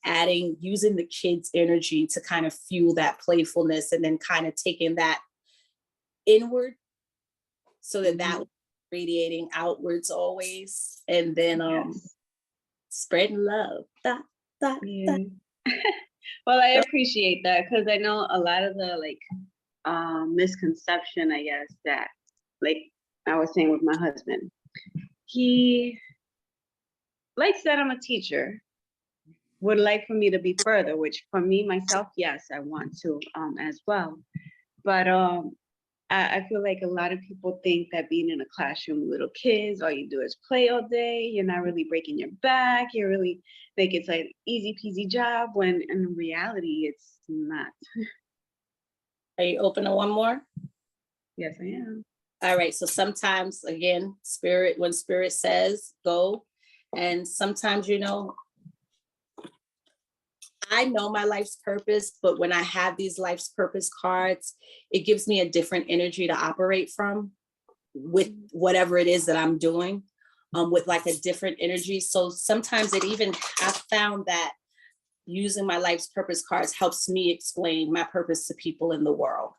adding, using the kids' energy to kind of fuel that playfulness, and then kind of taking that inward so that that radiating outwards always. And then spreading love. Yeah. Well, I appreciate that, because I know a lot of the misconception, I guess, that like I was saying with my husband, he likes that I'm a teacher, would like for me to be further, which for me myself, yes, I want to as well. But I feel like a lot of people think that being in a classroom with little kids, all you do is play all day. You're not really breaking your back. You really think it's like easy peasy job, when in reality, it's not. Are you open to one more? Yes, I am. All right. So sometimes, again, when spirit says go, and sometimes, I know my life's purpose, but when I have these life's purpose cards, it gives me a different energy to operate from with whatever it is that I'm doing, with like a different energy. So sometimes I've found that using my life's purpose cards helps me explain my purpose to people in the world.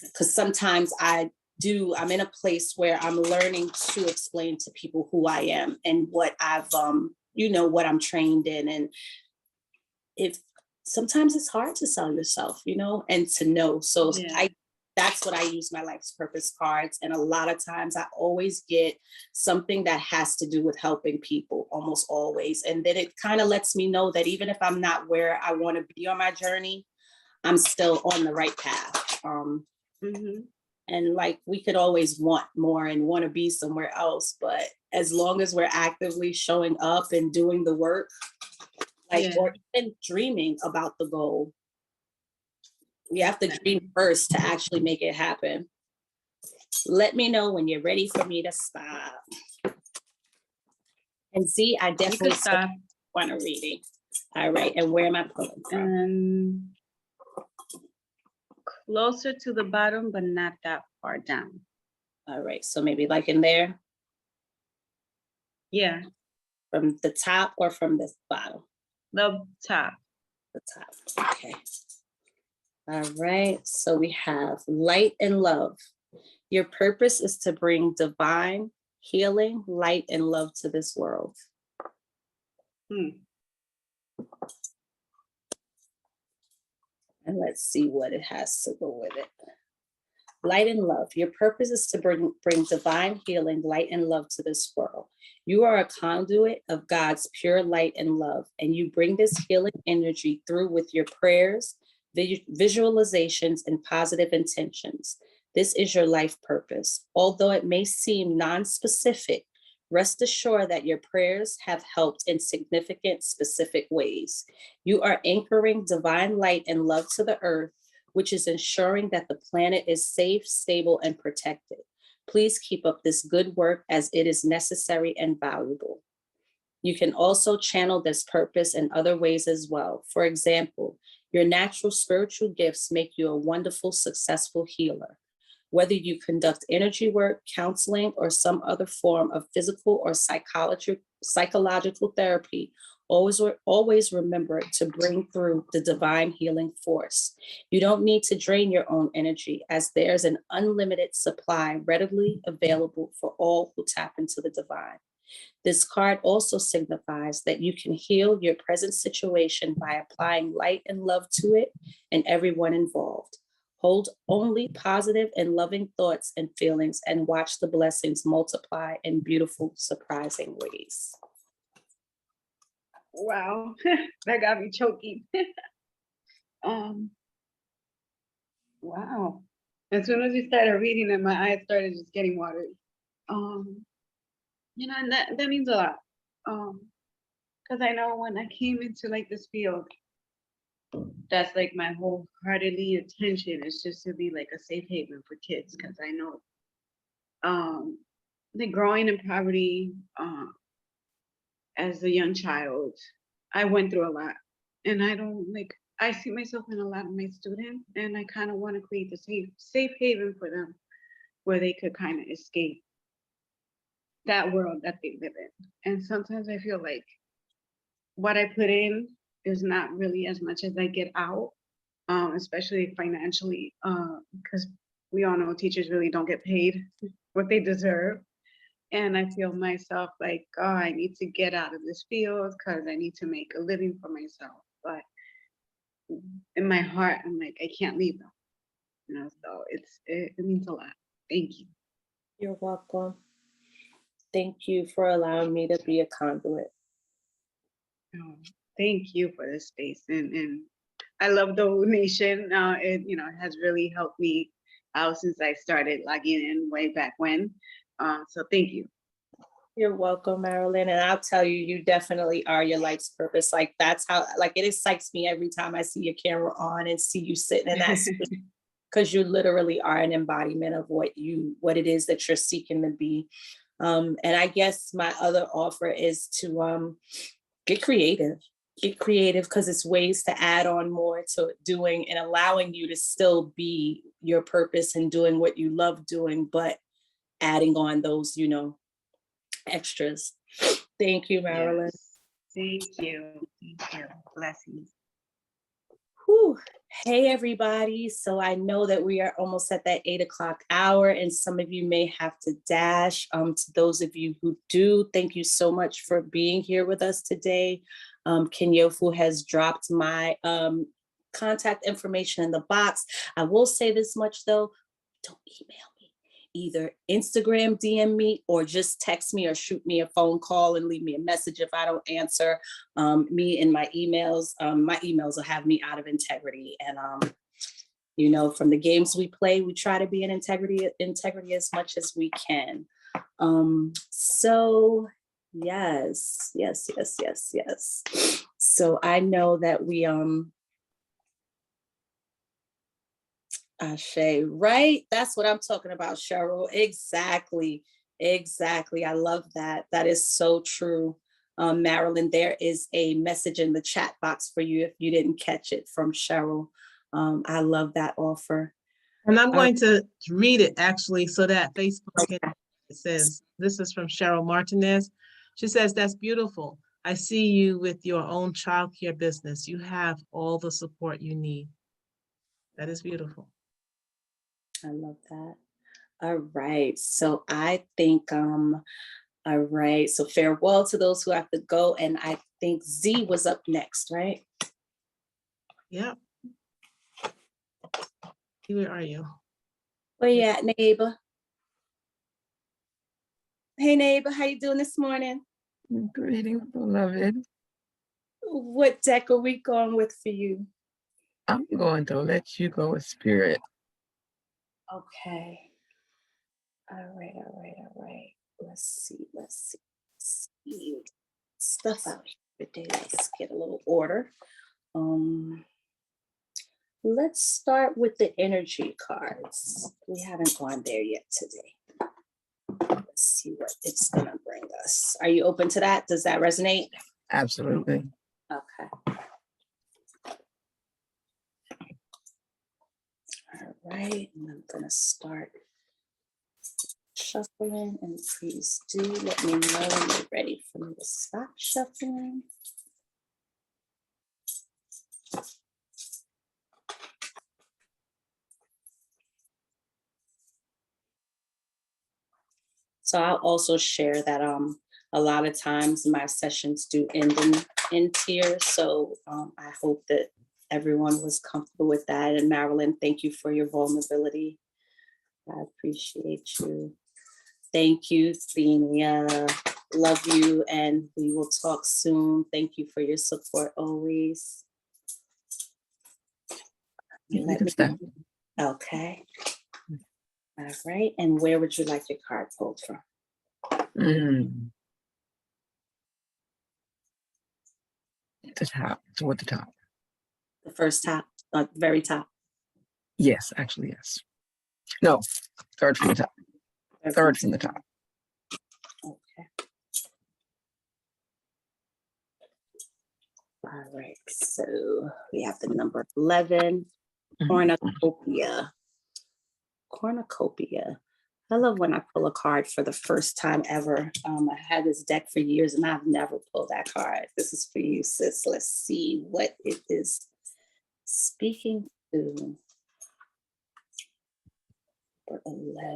Because sometimes I'm in a place where I'm learning to explain to people who I am and what I've, what I'm trained in. And if sometimes it's hard to sell yourself, and to know. So that's what I use my life's purpose cards. And a lot of times I always get something that has to do with helping people, almost always. And then it kind of lets me know that even if I'm not where I want to be on my journey, I'm still on the right path. And like, we could always want more and want to be somewhere else, but as long as we're actively showing up and doing the work, like, Yeah. or even dreaming about the goal, we have to dream first to actually make it happen. Let me know when you're ready for me to stop. And Z, I You definitely can stop. want a reading. All right, and where am I pulling from? Closer to the bottom, but not that far down. All right, so maybe like in there, Yeah, from the top or from the bottom? the top. The top, okay. All right, so we have light and love. Your purpose is to bring divine healing, light, and love to this world. And let's see what it has to go with it. Light and love. Your purpose is to bring divine healing, light, and love to this world. You are a conduit of God's pure light and love, and you bring this healing energy through with your prayers, visualizations, and positive intentions. This is your life purpose. Although it may seem non-specific, rest assured that your prayers have helped in significant, specific ways. You are anchoring divine light and love to the earth, which is ensuring that the planet is safe, stable, and protected. Please keep up this good work as it is necessary and valuable. You can also channel this purpose in other ways as well. For example, your natural spiritual gifts make you a wonderful, successful healer. Whether you conduct energy work, counseling, or some other form of physical or psychological therapy, always remember to bring through the divine healing force. You don't need to drain your own energy, as there's an unlimited supply readily available for all who tap into the divine. This card also signifies that you can heal your present situation by applying light and love to it and everyone involved. Hold only positive and loving thoughts and feelings and watch the blessings multiply in beautiful, surprising ways. Wow, that got me choking. Wow. As soon as you started reading it, my eyes started just getting watery. You know, and that means a lot. Because I know when I came into like this field, that's like my wholeheartedly intention is just to be like a safe haven for kids. Because I know like growing in poverty as a young child, I went through a lot. And I see myself in a lot of my students, and I kind of want to create a safe haven for them where they could kind of escape that world that they live in. And sometimes I feel like what I put in is not really as much as I get out, especially financially, because we all know teachers really don't get paid what they deserve. And I feel myself like, oh, I need to get out of this field because I need to make a living for myself. But in my heart, I'm like, I can't leave them. You know, so it means a lot. Thank you. You're welcome. Thank you for allowing me to be a conduit. Oh, thank you for this space. And I love the donation. It, you know, has really helped me out since I started logging in way back when. So thank you. You're welcome, Marilyn. And I'll tell you, you definitely are your life's purpose. Like, that's how, like, it excites me every time I see your camera on and see you sitting in that space, because you literally are an embodiment of what it is that you're seeking to be. And I guess my other offer is to get creative, because it's ways to add on more to doing and allowing you to still be your purpose and doing what you love doing, but adding on those, you know, extras. Thank you, Marilyn. Yes. Thank you. Thank you. Blessings. Whew. Hey, everybody. So I know that we are almost at that 8 o'clock hour, and some of you may have to dash. To those of you who do, thank you so much for being here with us today. Kenyofu has dropped my contact information in the box. I will say this much though, don't email me. Either Instagram DM me or just text me or shoot me a phone call and leave me a message if I don't answer. Me and my emails will have me out of integrity. And you know, from the games we play, we try to be in integrity as much as we can. So yes. So I know that we Ashe, right? That's what I'm talking about, Cheryl. Exactly. I love that. That is so true. Marilyn, there is a message in the chat box for you if you didn't catch it from Cheryl. I love that offer. And I'm going to read it actually so that Facebook can, it says, this is from Cheryl Martinez. She says, that's beautiful. I see you with your own childcare business. You have all the support you need. That is beautiful. I love that. All right. So I think, all right. So farewell to those who have to go. And I think Z was up next, right? Yep. Where are you? Where you at, neighbor? Hey, neighbor, how you doing this morning? Greetings, beloved. What deck are we going with for you? I'm going to let you go with spirit. Okay. All right. Let's see. Stuff out here today. Let's get a little order. Let's start with the energy cards. We haven't gone there yet today. Let's see what it's gonna bring us. Are you open to that? Does that resonate? Absolutely. Okay. All right, and I'm gonna start shuffling, and please do let me know when you're ready for me to stop shuffling. So I'll also share that a lot of times my sessions do end in tears. So I hope that everyone was comfortable with that. And Marilyn, thank you for your vulnerability. I appreciate you. Thank you, Thenia. Love you, and we will talk soon. Thank you for your support always. You can stop. Okay. All right. And where would you like your card pulled from? The top, toward the top. The first top, very top. Yes, actually, yes. No, third from the top. Third from the top. Okay. All right. So we have the number 11, cornucopia. Cornucopia. I love when I pull a card for the first time ever. I had this deck for years and I've never pulled that card. This is for you, sis. Let's see what it is speaking to. For 11.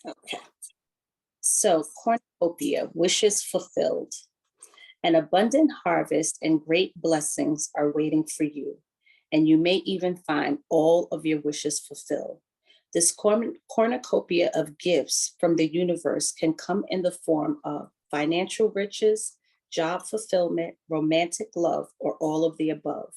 Okay. So cornucopia, wishes fulfilled. An abundant harvest and great blessings are waiting for you, and you may even find all of your wishes fulfilled. This cornucopia of gifts from the universe can come in the form of financial riches, job fulfillment, romantic love, or all of the above.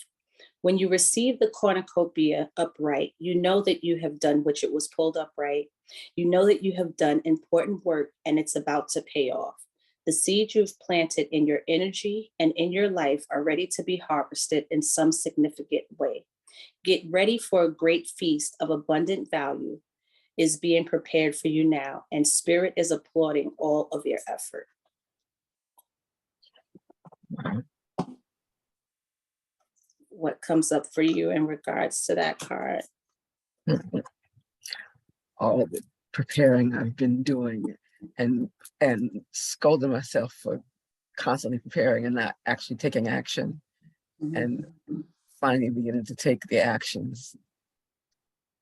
When you receive the cornucopia upright, you know that you have done which it was pulled upright. You know that you have done important work and it's about to pay off. The seeds you've planted in your energy and in your life are ready to be harvested in some significant way. Get ready for a great feast of abundant value is being prepared for you now, and spirit is applauding all of your effort. What comes up for you in regards to that card? All of the preparing I've been doing and scolding myself for constantly preparing and not actually taking action, and finally beginning to take the actions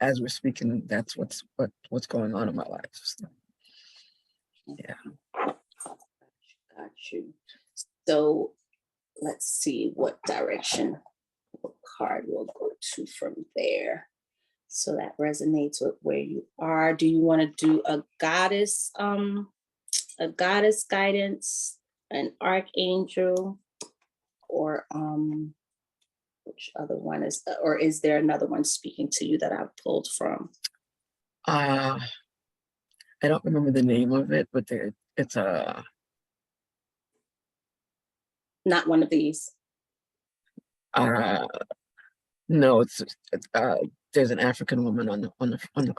as we're speaking. That's what's going on in my life. So, yeah. Got you. So let's see what direction, what card we'll go to from there. So that resonates with where you are. Do you want to do a goddess guidance, an archangel, or which other one is, or is there another one speaking to you that I've pulled from? I don't remember the name of it, but it's a Not one of these. no, it's there's an African woman on the cover. On the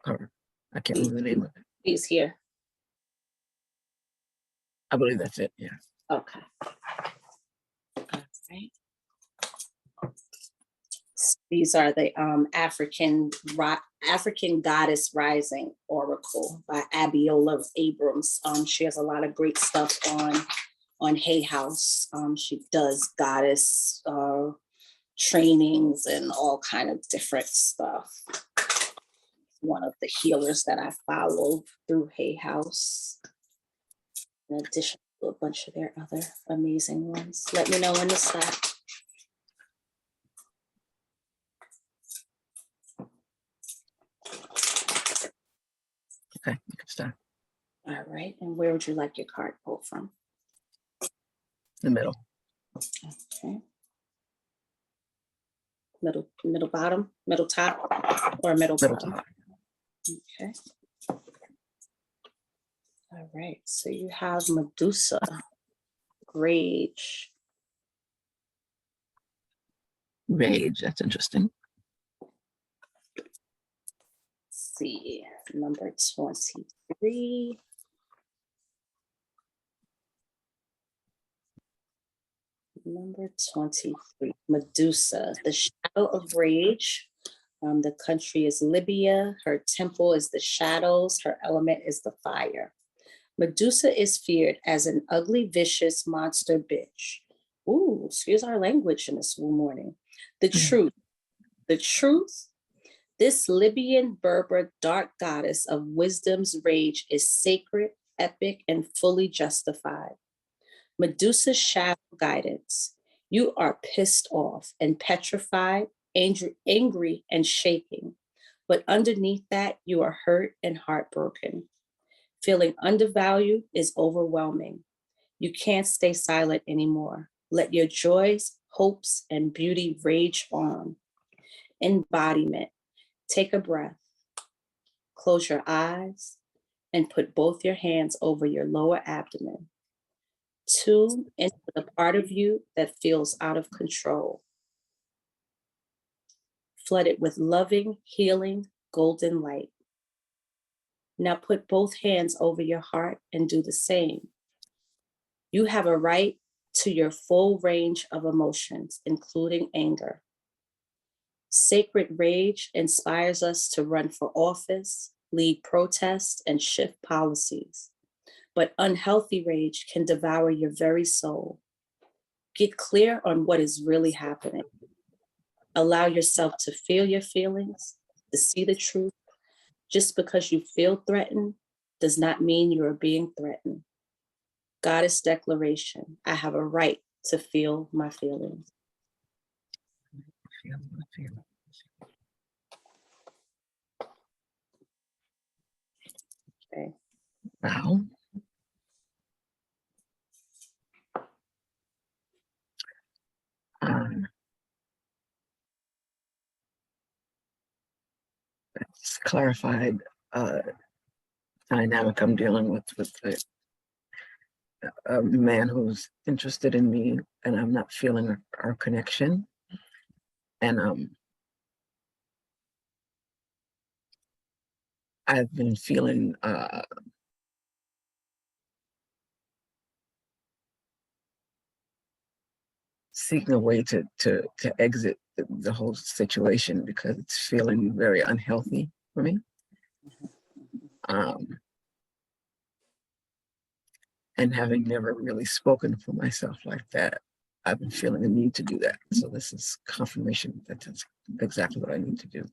cover. I can't remember the name of it. These here. I believe that's it. Yeah. Okay. All right. These are the African Goddess Rising Oracle by Abiola Abrams. She has a lot of great stuff on Hay House. She does goddess trainings and all kind of different stuff. One of the healers that I follow through Hay House, in addition to a bunch of their other amazing ones. Let me know when to stop. Okay, you can start. All right, and where would you like your card pulled from? The middle. Okay. Middle bottom, middle top, or middle bottom? Top. Okay. All right, so you have Medusa, Rage. Rage. That's interesting. Let's see, number 23. Number 23, Medusa, the shadow of rage. The country is Libya. Her temple is the shadows. Her element is the fire. Medusa is feared as an ugly, vicious monster bitch. Ooh, excuse our language in this morning. The truth. This Libyan Berber dark goddess of wisdom's rage is sacred, epic, and fully justified. Medusa's shadow guidance. You are pissed off and petrified, angry and shaking. But underneath that, you are hurt and heartbroken. Feeling undervalued is overwhelming. You can't stay silent anymore. Let your joys, hopes, and beauty rage on. Embodiment. Take a breath. Close your eyes and put both your hands over your lower abdomen. Tune into the part of you that feels out of control. Flood it with loving, healing, golden light. Now put both hands over your heart and do the same. You have a right to your full range of emotions, including anger. Sacred rage inspires us to run for office, lead protests, and shift policies. But unhealthy rage can devour your very soul. Get clear on what is really happening. Allow yourself to feel your feelings, to see the truth. Just because you feel threatened does not mean you are being threatened. Goddess declaration, I have a right to feel my feelings. Okay. Wow. It's clarified dynamic I'm dealing with a man who's interested in me, and I'm not feeling our connection. And I've been feeling seeking a way to exit the whole situation because it's feeling very unhealthy for me. And having never really spoken for myself like that, I've been feeling a need to do that. So this is confirmation that that's exactly what I need to do.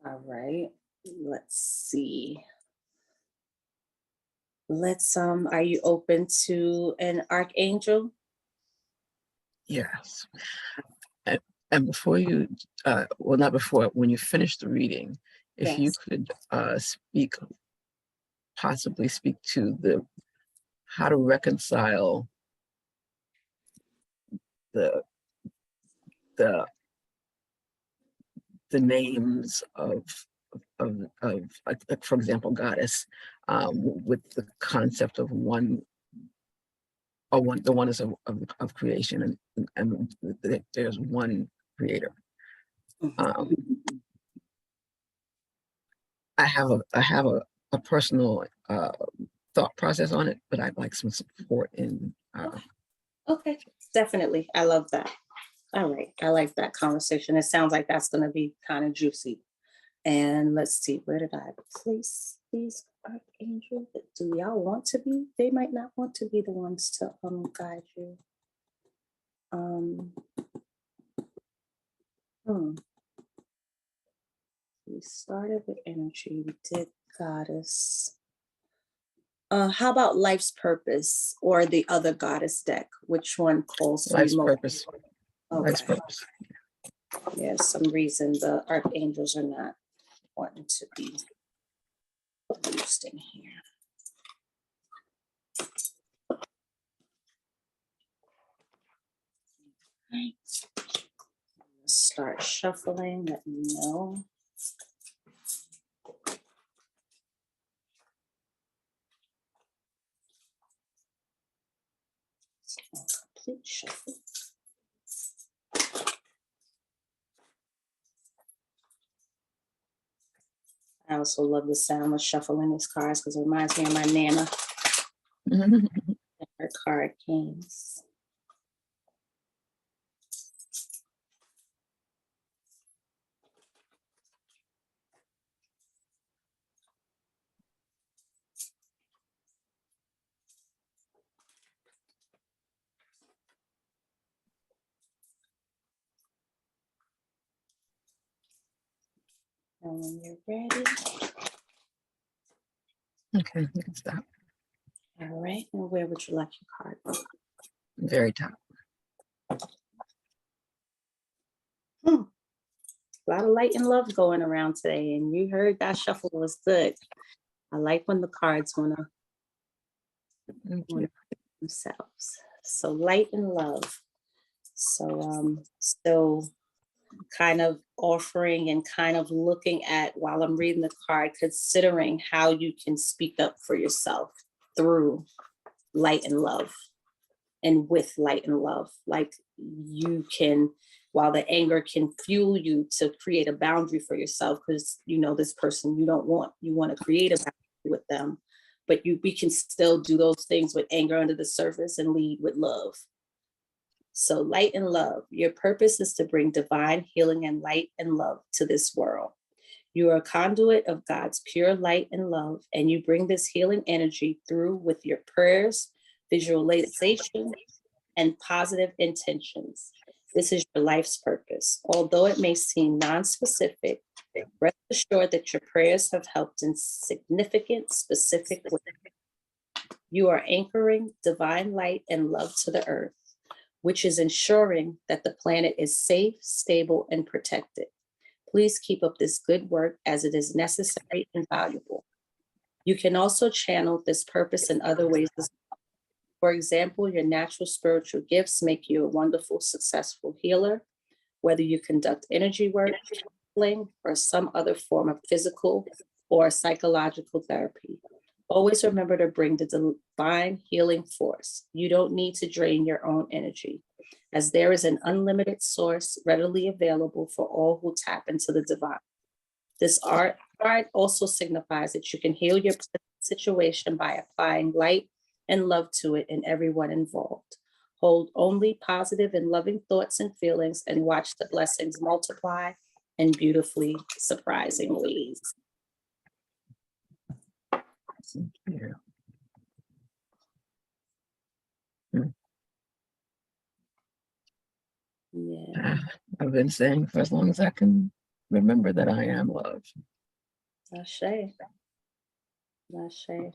All right, let's see. Let's, are you open to an archangel? Yes. And before you, well, not before, when you finish the reading, if you Yes. could possibly speak to how to reconcile the the names of like, for example, goddess, with the concept of one, or the oneness of creation, and that there's one creator. Um, I have a personal thought process on it, but I'd like some support in. Okay, definitely. I love that. All right, I like that conversation. It sounds like that's going to be kind of juicy. And let's see, where did I place these archangels? Do y'all want to be? They might not want to be the ones to guide you. We started with energy. We did goddess. How about life's purpose or the other goddess deck? Which one calls for Life's you most? purpose. Life's Okay. purpose. Yeah, some reason the archangels are not wanting to be used in here. Right. Start shuffling. Let me know. Complete shuffle. I also love the sound of shuffling these cards because it reminds me of my Nana and her card kings. And when you're ready, Okay, you can stop. all right. And where would you like your card? Very top. A lot of light and love going around today, and you heard that shuffle was good. I like when the cards want to themselves. So light and love. So so kind of offering and kind of looking at, while I'm reading the card, considering how you can speak up for yourself through light and love and with light and love. Like you can, while the anger can fuel you to create a boundary for yourself, because you know this person you don't want, you want to create a boundary with them, but we can still do those things with anger under the surface and lead with love. So light and love, your purpose is to bring divine healing and light and love to this world. You are a conduit of God's pure light and love, and you bring this healing energy through with your prayers, visualization, and positive intentions. This is your life's purpose. Although it may seem non-specific, rest assured that your prayers have helped in significant, specific ways. You are anchoring divine light and love to the earth, which is ensuring that the planet is safe, stable, and protected. Please keep up this good work as it is necessary and valuable. You can also channel this purpose in other ways as well. For example, your natural spiritual gifts make you a wonderful, successful healer, whether you conduct energy work, healing, or some other form of physical or psychological therapy. Always remember to bring the divine healing force. You don't need to drain your own energy, as there is an unlimited source readily available for all who tap into the divine. This art also signifies that you can heal your situation by applying light and love to it and everyone involved. Hold only positive and loving thoughts and feelings and watch the blessings multiply in beautifully surprising ways. Yeah. Yeah, I've been saying for as long as I can remember that I am love. Ashe. Ashe.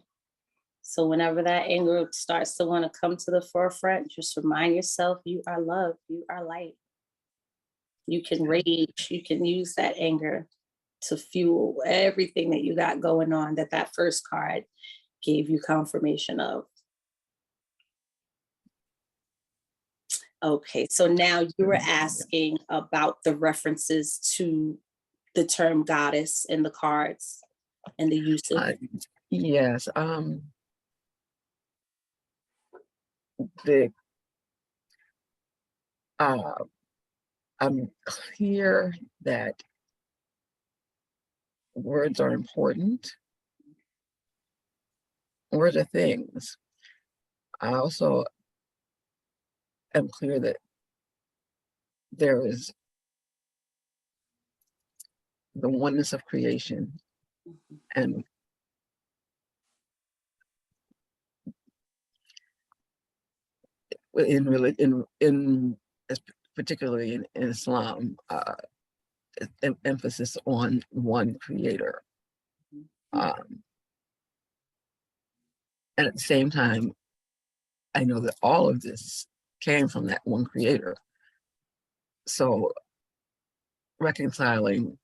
So whenever that anger starts to want to come to the forefront, just remind yourself you are love, you are light. You can rage, you can use that anger to fuel everything that you got going on that first card gave you confirmation of. Okay, so now you were asking about the references to the term goddess in the cards and the usage. Yes, the I'm clear that words are important. Words are things. I also am clear that there is the oneness of creation, and particularly in Islam, emphasis on one creator. And at the same time, I know that all of this came from that one creator. So reconciling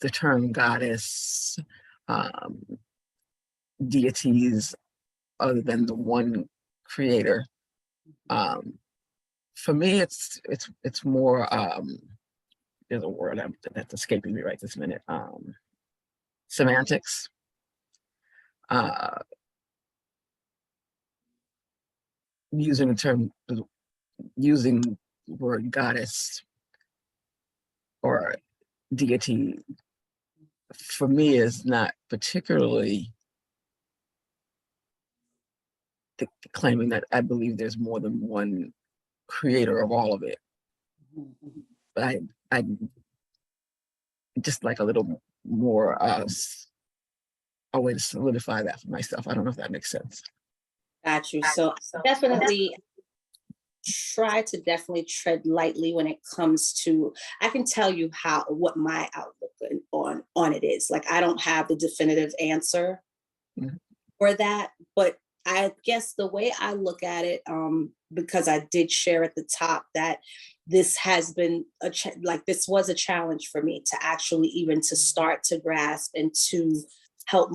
the term goddess, deities other than the one creator, for me, it's more, there's a word that's escaping me right this minute, semantics. Using the word goddess or deity for me is not particularly claiming that I believe there's more than one creator of all of it. But I just like a little more a way to solidify that for myself. I don't know if that makes sense. Got you. So definitely try to definitely tread lightly when it comes to, I can tell you what my outlook on it is. Like, I don't have the definitive answer for that, but I guess the way I look at it, because I did share at the top that this has been this was a challenge for me to actually even to start to grasp and to help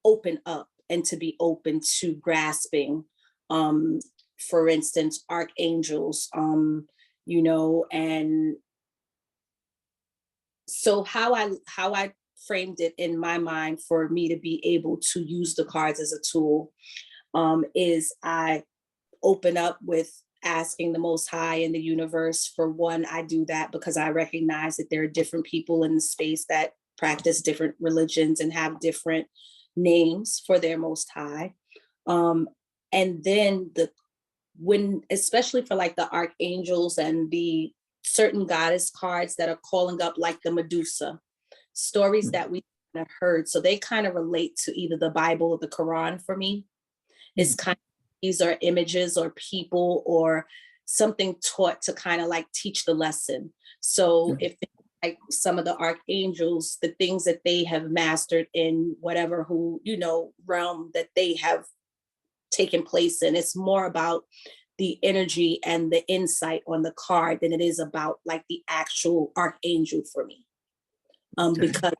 open up and to be open to grasping, for instance, archangels, and so how I framed it in my mind for me to be able to use the cards as a tool, is I open up with asking the Most High in the universe. For one, I do that because I recognize that there are different people in the space that practice different religions and have different names for their Most High. And then especially for like the archangels and the certain goddess cards that are calling up, like the Medusa, stories that we have heard. So they kind of relate to either the Bible or the Quran for me. It's kind of, these are images or people or something taught to kind of like teach the lesson. So if like some of the archangels, the things that they have mastered in whatever realm that they have taken place in, it's more about the energy and the insight on the card than it is about like the actual archangel for me. Because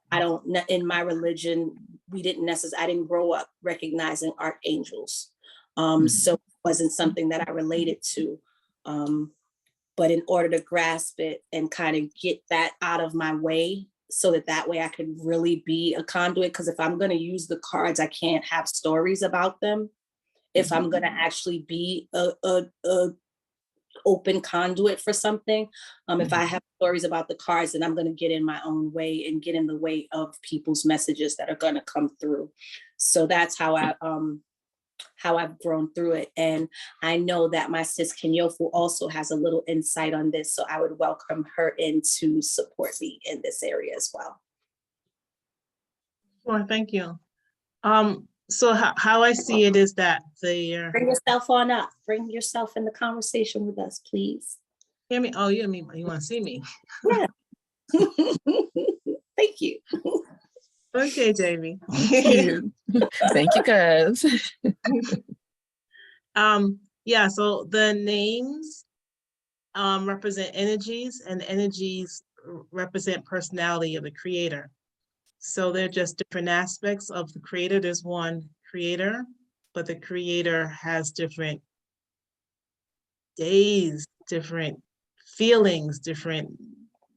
in my religion, I didn't grow up recognizing archangels. So it wasn't something that I related to. But in order to grasp it and kind of get that out of my way so that way I could really be a conduit, because if I'm going to use the cards, I can't have stories about them. If I'm going to actually be a open conduit for something, if I have stories about the cards, then I'm going to get in my own way and get in the way of people's messages that are going to come through. So that's how I've grown through it. And I know that my sis Kenyofu also has a little insight on this, so I would welcome her in to support me in this area as well. Sure, thank you. So how I see it is that bring yourself on up. Bring yourself in the conversation with us, please. Hear me? Oh, you want to see me? Yeah. Thank you. Okay, Jaimie. Thank you. Thank you, guys. Yeah, so the names represent energies, and energies represent personality of the creator. So they're just different aspects of the creator. There's one creator, but the creator has different days, different feelings, different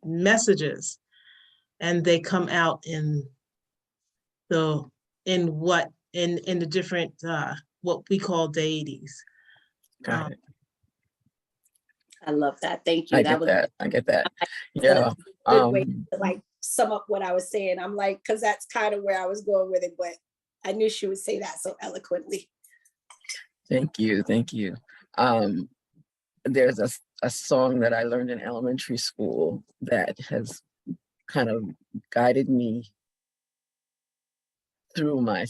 messages, and they come out in the in the different what we call deities. Got it. I love that. Thank you. I That get was that. I get that. a Yeah. good way to like sum up what I was saying. I'm like, because that's kind of where I was going with it, but I knew she would say that so eloquently. Thank you. Thank you. There's a song that I learned in elementary school that has kind of guided me through my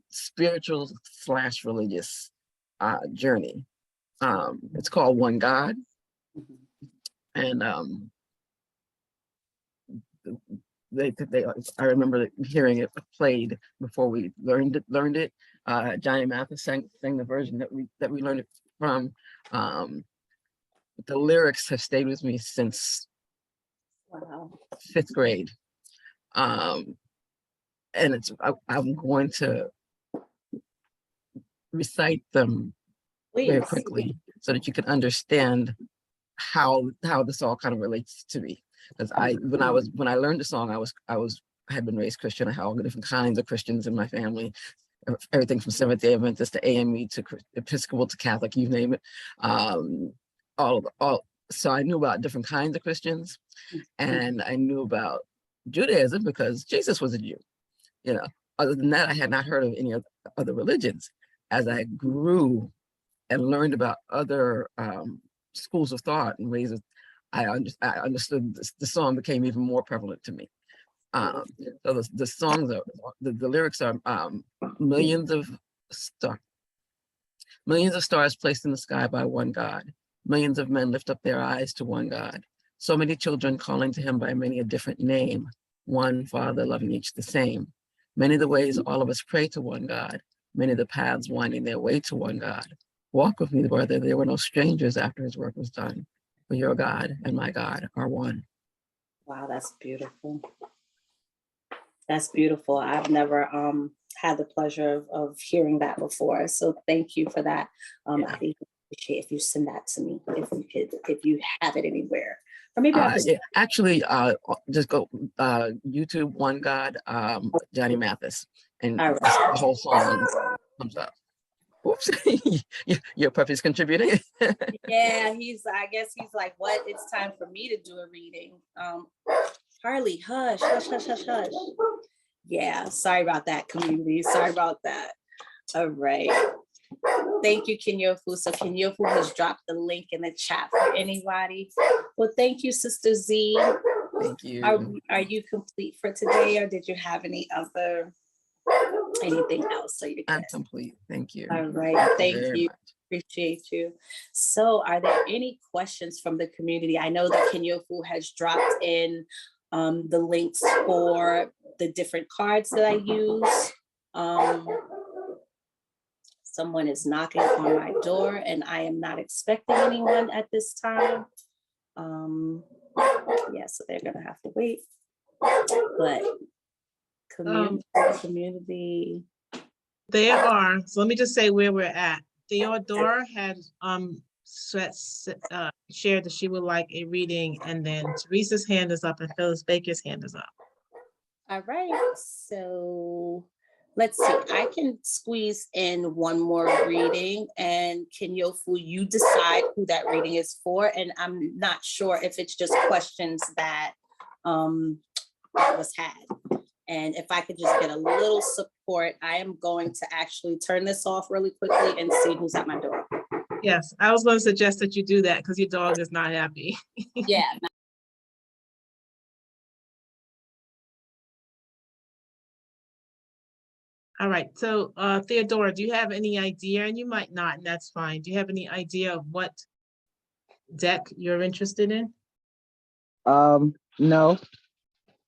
spiritual / religious journey. It's called One God. And I remember hearing it played before we learned it. Johnny Mathis sang the version that we learned it from. The lyrics have stayed with me since Wow. 5th grade. And I'm going to recite them very Please. quickly so that you can understand how this all kind of relates to me. Because when I learned the song, I had been raised Christian. I had all the different kinds of Christians in my family, everything from Seventh-day Adventist to AME to Episcopal to Catholic, you name it. So I knew about different kinds of Christians, and I knew about Judaism because Jesus was a Jew. You know, other than that, I had not heard of any other religions. As I grew and learned about other schools of thought and ways of, I understood the song became even more prevalent to me. So the songs are, the lyrics are millions of stars placed in the sky by one God. Millions of men lift up their eyes to one God. So many children calling to him by many a different name. One Father loving each the same. Many the ways all of us pray to one God. Many the paths winding their way to one God. Walk with me, brother. There were no strangers after his work was done. For your God and my God are one. Wow, that's beautiful. That's beautiful. I've never had the pleasure of hearing that before. So thank you for that. Yeah. I'd even appreciate if you send that to me, if you have it anywhere. Or maybe I'll just actually just go YouTube One God, Johnny Mathis, and all right. the whole song comes up. Oops, your puppy's contributing. Yeah, I guess he's like, what? It's time for me to do a reading. Harley, hush, hush, hush, hush, hush. Yeah, sorry about that, community. Sorry about that. All right. Thank you, Kenyofu. So Kenyofu has dropped the link in the chat for anybody. Well, thank you, Sister Z. Thank you. Are you complete for today, or did you have anything else? So you're I'm good. complete. Thank you. All right. Thank you. Much. Appreciate you. So are there any questions from the community? I know that Kenyofu has dropped in the links for the different cards that I use. Someone is knocking on my door and I am not expecting anyone at this time. Yeah, so they're gonna have to wait. But community. There are, so let me just say where we're at. Theodora had shared that she would like a reading, and then Teresa's hand is up and Phyllis Baker's hand is up. All right, so let's see. I can squeeze in one more reading, and Kenyofu, you decide who that reading is for. And I'm not sure if it's just questions that was had. And if I could just get a little support, I am going to actually turn this off really quickly and see who's at my door. Yes, I was going to suggest that you do that because your dog is not happy. Yeah. All right, so Theodora, do you have any idea, and you might not, and that's fine. Do you have any idea of what deck you're interested in? No.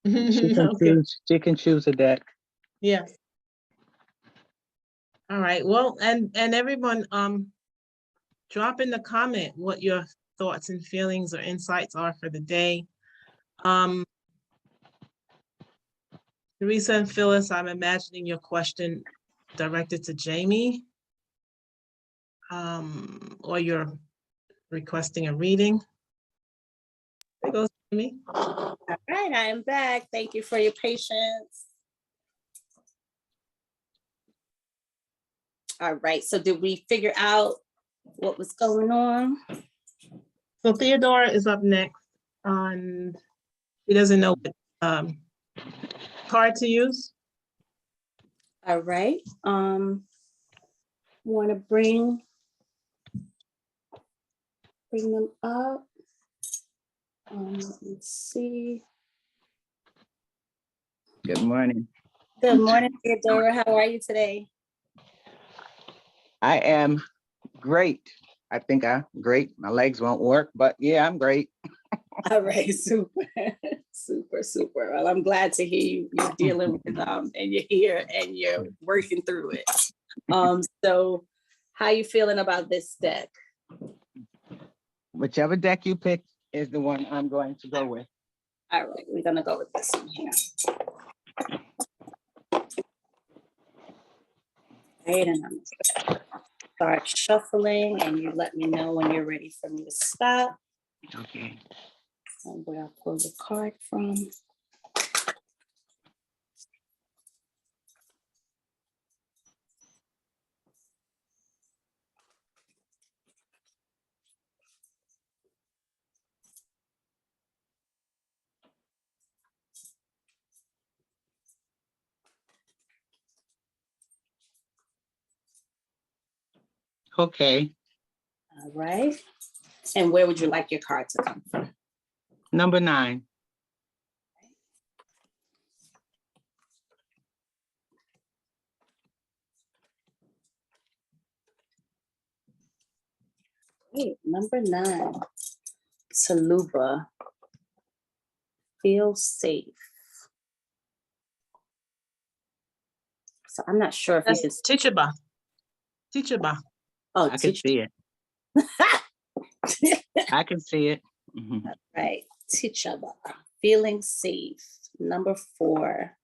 Okay, She can choose a deck. yes. All right, well, and everyone, drop in the comment what your thoughts and feelings or insights are for the day. Teresa and Phyllis, I'm imagining your question directed to Jaimie. Or you're requesting a reading. There goes Jaimie. All right, I am back. Thank you for your patience. All right, so did we figure out what was going on? So Theodora is up next. He doesn't know what card to use. All right, want to bring them up. Let's see. Good morning. Good morning, Theodora. How are you today? I am great. I think I'm great. My legs won't work, but yeah, I'm great. All right, super, super. Well, I'm glad to hear you're dealing with and you're here and you're working through it. So how you feeling about this deck? Whichever deck you pick is the one I'm going to go with. All right, we're gonna go with this one here. Right, and I'm gonna start shuffling and you let me know when you're ready for me to stop. Okay. And where I'll pull the card from. Okay. All right. And where would you like your card to come from? Number 9. Great. Number 9. Taluba. Feel safe. So I'm not sure if you That's can. Teachaba. Teachaba. Oh, I can see it. I can see it. Mhm. Right. Teachaba. Feeling safe. Number 4.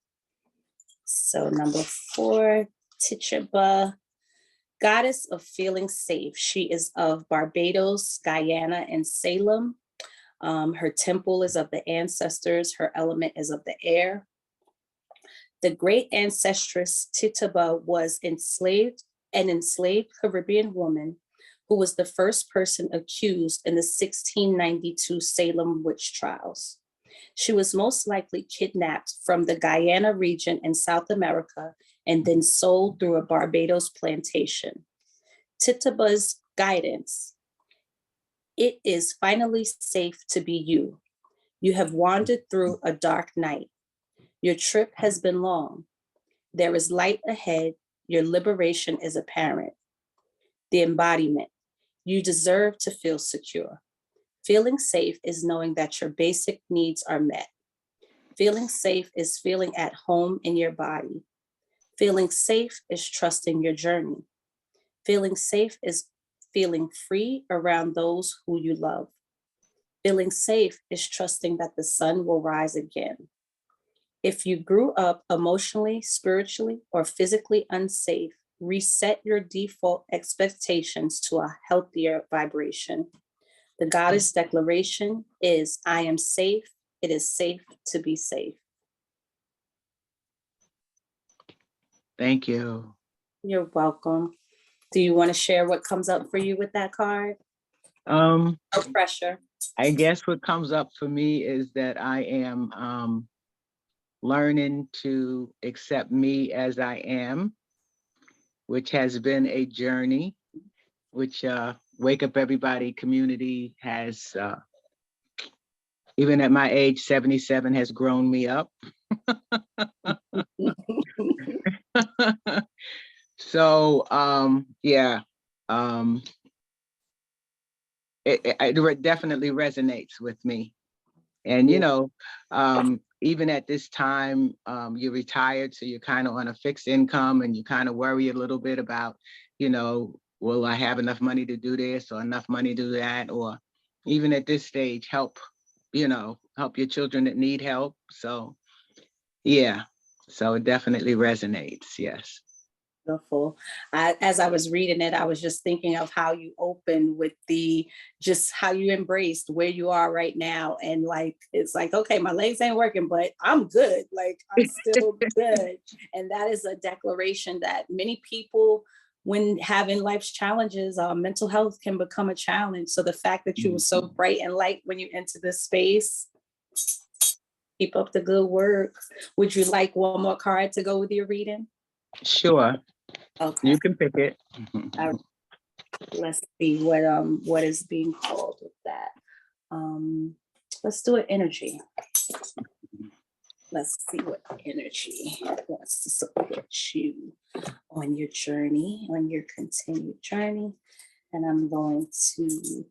So number 4, Teachaba. Goddess of feeling safe. She is of Barbados, Guyana, and Salem. Her temple is of the ancestors. Her element is of the air. The great ancestress Tituba was an enslaved Caribbean woman who was the first person accused in the 1692 Salem witch trials. She was most likely kidnapped from the Guyana region in South America and then sold through a Barbados plantation. Tituba's guidance: it is finally safe to be you. You have wandered through a dark night. Your trip has been long. There is light ahead. Your liberation is apparent. The embodiment: you deserve to feel secure. Feeling safe is knowing that your basic needs are met. Feeling safe is feeling at home in your body. Feeling safe is trusting your journey. Feeling safe is feeling free around those who you love. Feeling safe is trusting that the sun will rise again. If you grew up emotionally, spiritually, or physically unsafe, reset your default expectations to a healthier vibration. The goddess declaration is, I am safe. It is safe to be safe. Thank you. You're welcome. Do you want to share what comes up for you with that card? No pressure. I guess what comes up for me is that I am learning to accept me as I am, which has been a journey, which Wake Up Everybody community has, even at my age, 77, has grown me up. So, yeah, it definitely resonates with me. And, you know, even at this time, you're retired, so you're kind of on a fixed income and you kind of worry a little bit about, will I have enough money to do this or enough money to do that? Or even at this stage, help your children that need help. So yeah, so it definitely resonates. Yes. Beautiful. As I was reading it, I was just thinking of how you opened with just how you embraced where you are right now. And like, it's like, okay, my legs ain't working, but I'm good. Like, I'm still good. And that is a declaration that many people, when having life's challenges, mental health can become a challenge. So the fact that you were so bright and light when you enter this space, keep up the good work. Would you like one more card to go with your reading? Sure. Okay. You can pick it. Let's see what is being called with that. Let's do an energy. Let's see what energy wants to support you on your journey, on your continued journey. And I'm going to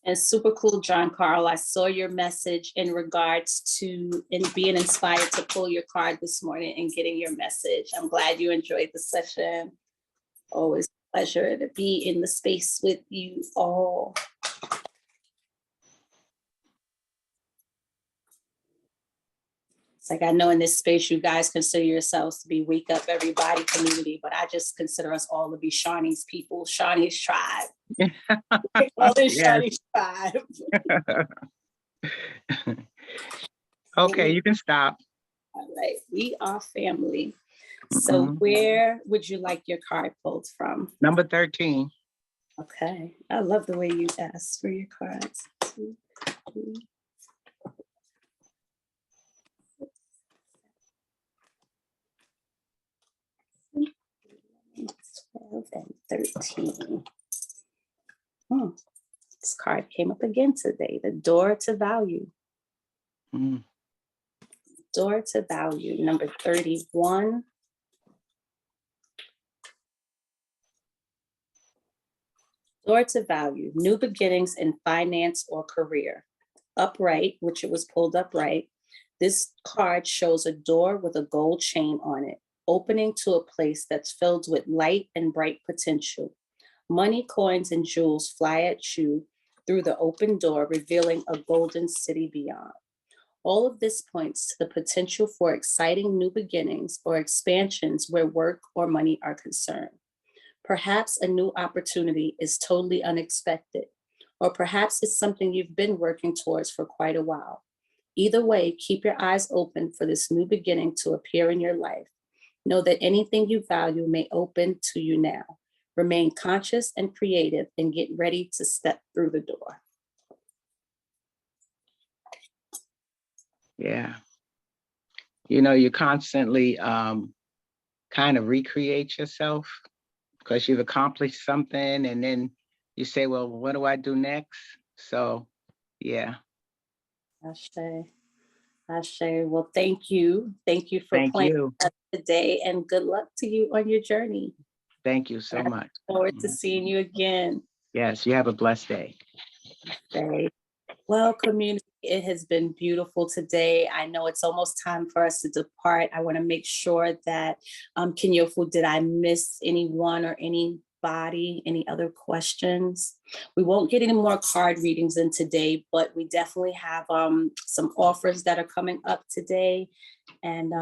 And super cool, John Carl. I saw your message in regards to being inspired to pull your card this morning and getting your message. I'm glad you enjoyed the session. Always a pleasure to be in the space with you all. It's like, I know in this space, you guys consider yourselves to be Wake Up Everybody community, but I just consider us all to be Shawnee's people, Shawnee's tribe. All this Shawnee's tribe. Okay, you can stop. All right, we are family. So where would you like your card pulled from? Number 13. Okay, I love the way you ask for your cards. 2, 3, 12 and 13. This card came up again today. The door to value. Door to value, number 31. Door to value, new beginnings in finance or career. Upright, which it was pulled upright. This card shows a door with a gold chain on it, opening to a place that's filled with light and bright potential. Money, coins, and jewels fly at you through the open door, revealing a golden city beyond. All of this points to the potential for exciting new beginnings or expansions where work or money are concerned. Perhaps a new opportunity is totally unexpected, or perhaps it's something you've been working towards for quite a while. Either way, keep your eyes open for this new beginning to appear in your life. Know that anything you value may open to you now. Remain conscious and creative and get ready to step through the door. Yeah. You constantly kind of recreate yourself because you've accomplished something and then you say, well, what do I do next? So, yeah. Ashe. Well, thank you. Thank you for playing us today and good luck to you on your journey. Thank you so much. Look forward to seeing you again. Yes, you have a blessed day. Okay. Well, community, it has been beautiful today. I know it's almost time for us to depart. I want to make sure that, Kenyofu, did I miss anyone or anybody? Any other questions? We won't get any more card readings in today, but we definitely have some offers that are coming up today. And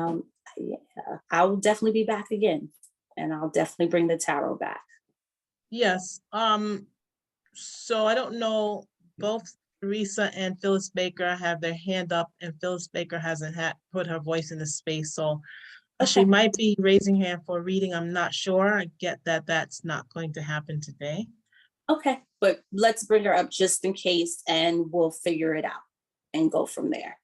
I will definitely be back again. And I'll definitely bring the tarot back. Yes. So I don't know, both Teresa and Phyllis Baker have their hand up, and Phyllis Baker hasn't put her voice in the space. So she might be raising hand for a reading. I'm not sure. I get that that's not going to happen today. Okay, but let's bring her up just in case and we'll figure it out and go from there.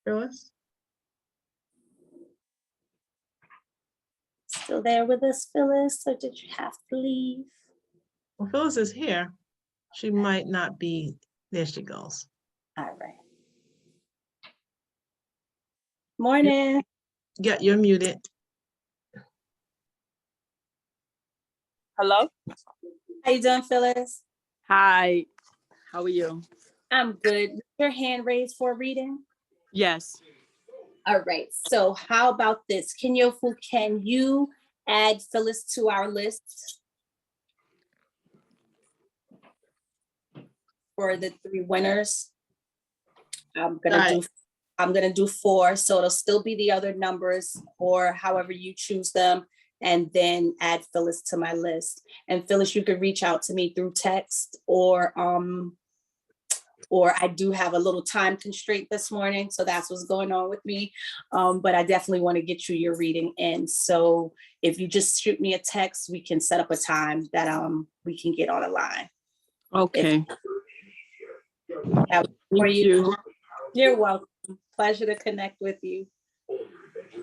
Phyllis? Still there with us, Phyllis, or did you have to leave? Well, Phyllis is here. She might not be. There she goes. All right. Morning. Yeah, you're muted. Hello? How you doing, Phyllis? Hi. How are you? I'm good. Your hand raised for a reading? Yes. All right. So how about this? Can you add Phyllis to our list for the 3 winners? I'm gonna do 4, so it'll still be the other numbers or however you choose them, and then add Phyllis to my list. And Phyllis, you could reach out to me through text or I do have a little time constraint this morning, so that's what's going on with me. But I definitely want to get you your reading in. So if you just shoot me a text, we can set up a time that we can get on a line. Okay. For Thank you. You're welcome. Pleasure to connect with you.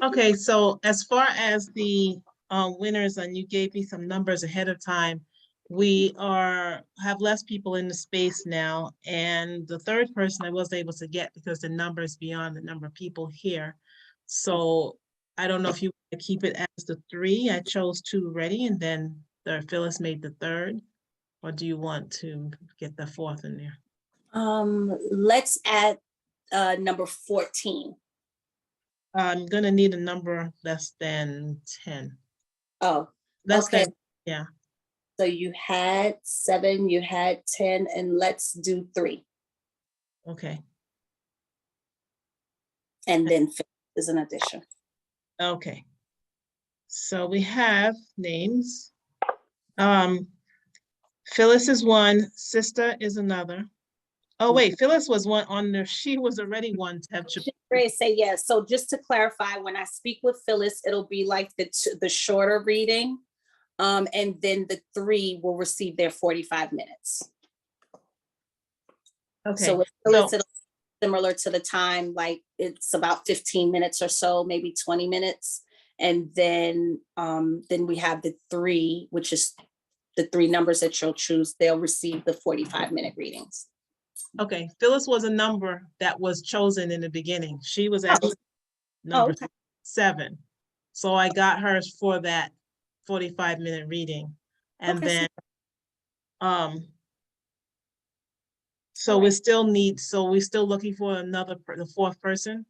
Okay, so as far as the winners, and you gave me some numbers ahead of time, we have less people in the space now, and the third person I was able to get because the number is beyond the number of people here. So I don't know if you want to keep it as the 3. I chose 2 already, and then Phyllis made the 3rd, or do you want to get the 4th in there? Let's add number 14. I'm gonna need a number less than 10. Oh, Less okay. than, yeah. So you had 7, you had 10, and let's do 3. Okay. And then 5 is an addition. Okay. So we have names. Phyllis is 1, Sister is another. Oh wait, Phyllis was 1 on there. She was already 1 to have. Great, say yes. So just to clarify, when I speak with Phyllis, it'll be like the shorter reading. And then the 3 will receive their 45 minutes. Okay. So with Phyllis, it'll be similar to the time, like it's about 15 minutes or so, maybe 20 minutes. And then we have the 3, which is the 3 numbers that you'll choose. They'll receive the 45-minute readings. Okay, Phyllis was a number that was chosen in the beginning. She was actually number 7. So I got hers for that 45-minute reading. And then, so we're still looking for the 4th person?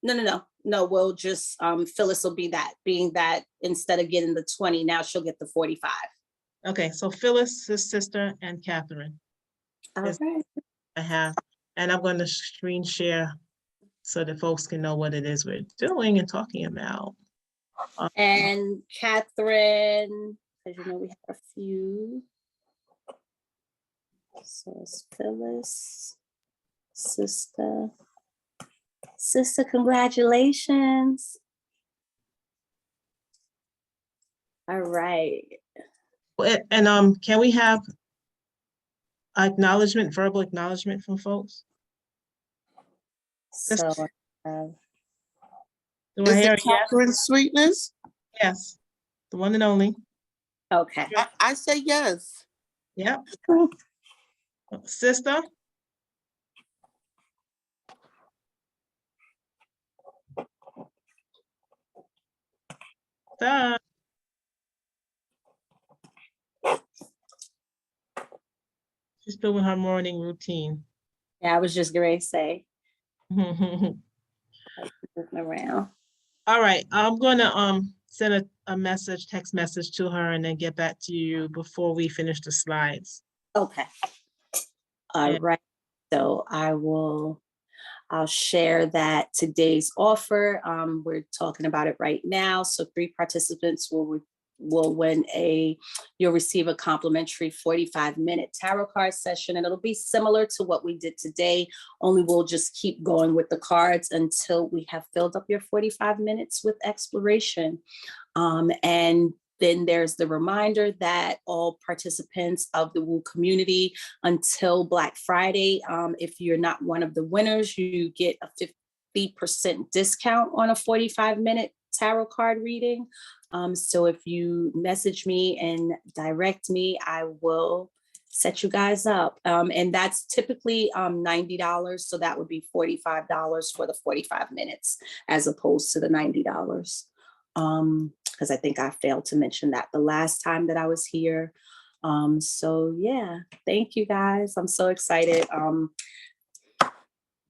No, we'll just, Phyllis will be that, being that instead of getting the 20, now she'll get the 45. Okay, so Phyllis, his sister, and Catherine. Okay. I have, and I'm going to screen share so that folks can know what it is we're doing and talking about. And Catherine, as you know, we have a few. So it's Phyllis, sister, congratulations. All right. And can we have acknowledgement, verbal acknowledgement from folks? So do I Is hear it Catherine Sweetness? Yes, the one and only. Okay. I say yes. Yep. Sister? She's doing her morning routine. Yeah, I was just going to say. Around. All right, I'm gonna send a message, text message to her, and then get back to you before we finish the slides. Okay. All right. So I'll share that today's offer. We're talking about it right now. So 3 participants will win you'll receive a complimentary 45-minute tarot card session, and it'll be similar to what we did today, only we'll just keep going with the cards until we have filled up your 45 minutes with exploration. And then there's the reminder that all participants of the Woo community until Black Friday, if you're not one of the winners, you get a 50% discount on a 45-minute tarot card reading. So if you message me and direct me, I will set you guys up. And that's typically $90. So that would be $45 for the 45 minutes as opposed to the $90. because I think I failed to mention that the last time that I was here. So yeah, thank you guys. I'm so excited.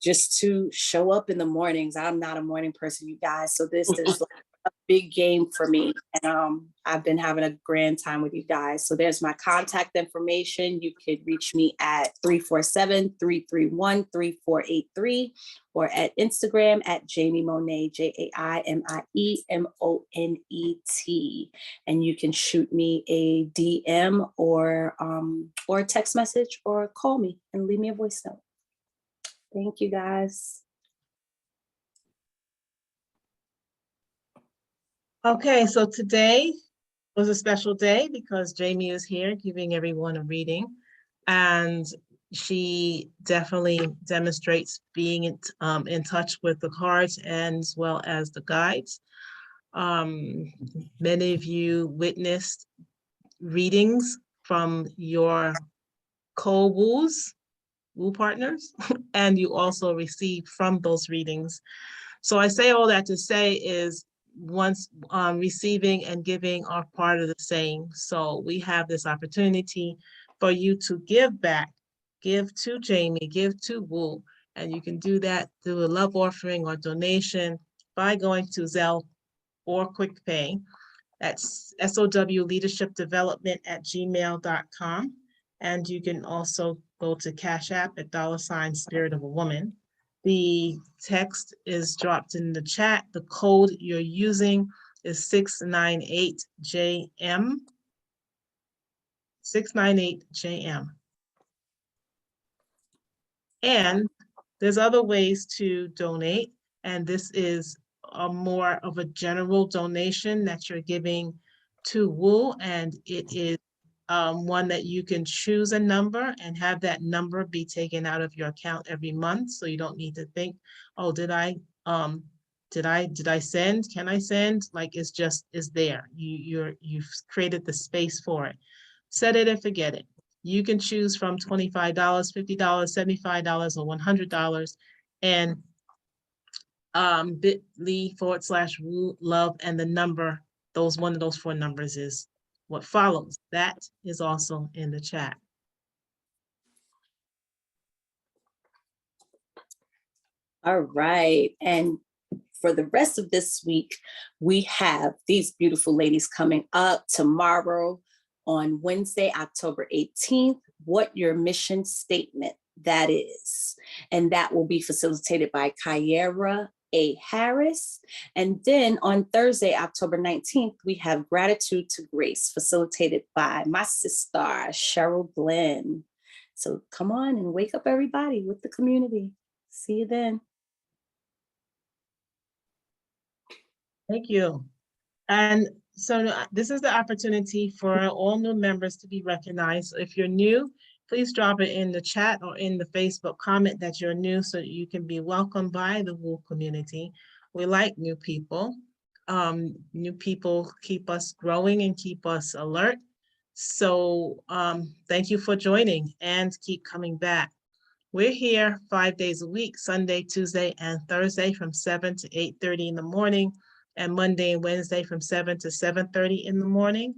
Just to show up in the mornings. I'm not a morning person, you guys. So this is like a big game for me. And I've been having a grand time with you guys. So there's my contact information. You could reach me at 347-331-3483 or at Instagram at Jaimie Monet, JAIMIEMONET. And you can shoot me a DM or a text message or call me and leave me a voice note. Thank you, guys. Okay, so today was a special day because Jaimie is here giving everyone a reading. And she definitely demonstrates being in touch with the cards and as well as the guides. Many of you witnessed readings from your co-woos, woo partners, and you also received from those readings. So I say all that to say is once receiving and giving are part of the same. So we have this opportunity for you to give back, give to Jaimie, give to Woo, and you can do that through a love offering or donation by going to Zelle or QuickPay. That's SOWleadershipdevelopment@gmail.com. And you can also go to Cash App at $Spirit of a Woman. The text is dropped in the chat. The code you're using is 698JM. 698JM. And there's other ways to donate. And this is a more of a general donation that you're giving to Woo. And it is one that you can choose a number and have that number be taken out of your account every month. So you don't need to think, oh, did I send? Can I send? Like it's there. You've created the space for it. Set it and forget it. You can choose from $25, $50, $75, or $100. And bit.ly/Woo Love, and the number, one of those 4 numbers is what follows. That is also in the chat. All right. And for the rest of this week, we have these beautiful ladies coming up tomorrow on Wednesday, October 18th. What your mission statement that is. And that will be facilitated by Kyera A. Harris. And then on Thursday, October 19th, we have Gratitude to Grace, facilitated by my sister, Cheryl Glenn. So come on and wake up everybody with the community. See you then. Thank you. And so this is the opportunity for all new members to be recognized. If you're new, please drop it in the chat or in the Facebook comment that you're new so that you can be welcomed by the Woo community. We like new people. New people keep us growing and keep us alert. So thank you for joining and keep coming back. We're here 5 days a week, Sunday, Tuesday, and Thursday from 7 to 8:30 in the morning, and Monday and Wednesday from 7 to 7:30 in the morning.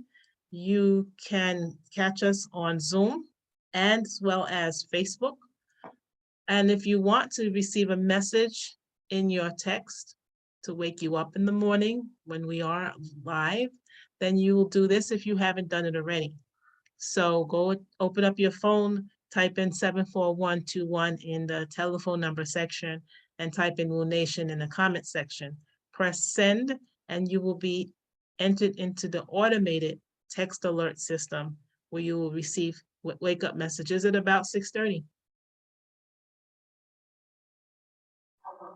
You can catch us on Zoom and as well as Facebook. And if you want to receive a message in your text to wake you up in the morning when we are live, then you will do this if you haven't done it already. So go open up your phone, type in 74121 in the telephone number section, and type in Woo Nation in the comment section. Press send, and you will be entered into the automated text alert system where you will receive wake up messages at about 6:30.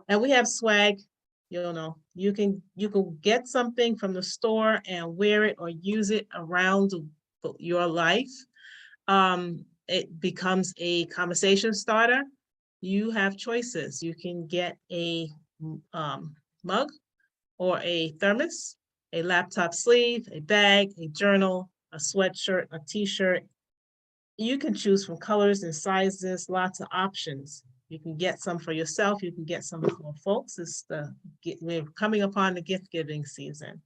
And we have swag. You can get something from the store and wear it or use it around your life. It becomes a conversation starter. You have choices. You can get a mug or a thermos, a laptop sleeve, a bag, a journal, a sweatshirt, a t-shirt. You can choose from colors and sizes, lots of options. You can get some for yourself. You can get some for folks. We're coming upon the gift giving season.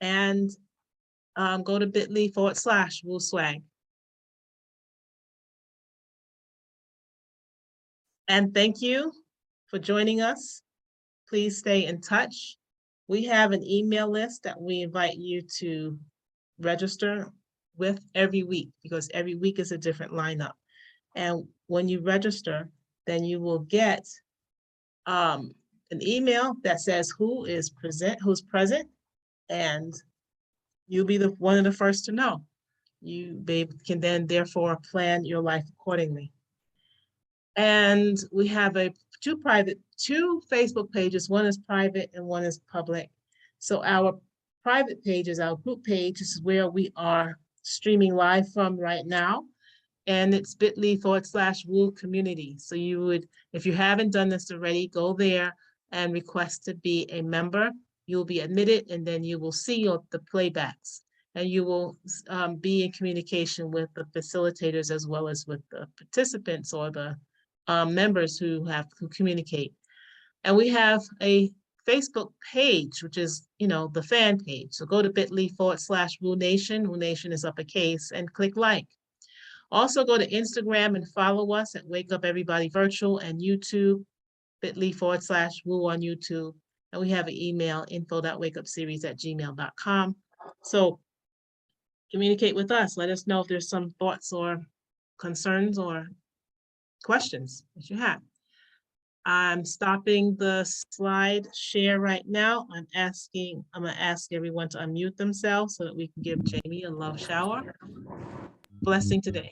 and go to bit.ly/Woo Swag. And thank you for joining us. Please stay in touch. We have an email list that we invite you to register with every week, because every week is a different lineup. And when you register, then you will get an email that says who's present, and you'll be one of the first to know. You can then therefore plan your life accordingly. And we have two Facebook pages. One is private and one is public. So our private page is our group page. This is where we are streaming live from right now. And it's bit.ly/Woo Community. So you would, if you haven't done this already, go there and request to be a member. You'll be admitted, and then you will see the playbacks, and you will be in communication with the facilitators as well as with the participants or the members who communicate. And we have a Facebook page, which is, the fan page. So go to bit.ly/Woo Nation. Woo Nation is uppercase, and click like. Also go to Instagram and follow us at Wake Up Everybody Virtual, and YouTube, bit.ly/Woo on YouTube. And we have an email, info.wakeupseries@gmail.com. So communicate with us. Let us know if there's some thoughts or concerns or questions that you have. I'm stopping the slide share right now. I'm gonna ask everyone to unmute themselves so that we can give Jaimie a love shower. Blessing today.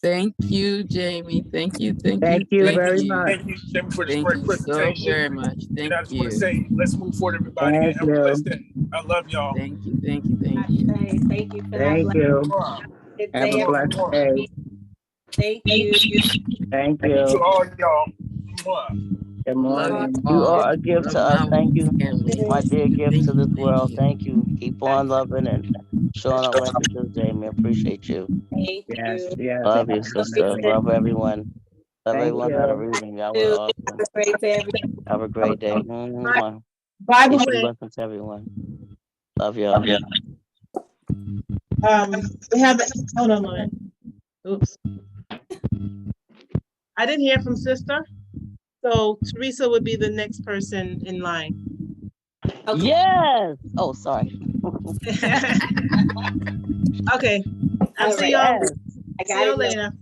Thank you, Jaimie. Thank you, thank you. Thank you very much. Thank you, Jaimie, for this Thank great you so presentation. very much. And I Thank just want to you. say, let's move forward, everybody. Thank And have a you. blessed day. I love y'all. Thank you, thank you, thank you. Thank you for that. Thank you. Good Have day, a blessed day. Thank you. Thank To you. all y'all. Mwah. Good Love morning. you You all. are a gift Love to us. my Thank you. family. My dear gift Thank to you, this thank world. you. Thank you. Keep on loving and showing up like you do, Jaimie. Appreciate you. Thank Yes, you. yes. Love you, sister. Definitely. Love everyone. Love Thank everyone got a you. reading. Y'all were awesome. Have a great day, everybody. Have a great day. Mwah. By the Peace and way, blessings to everyone. Love y'all. we have, hold on a moment. Oops. I didn't hear from sister. So Teresa would be the next person in line. Okay. Yes. Oh, sorry. Okay. I'll All see right. y'all. I See got you it. later.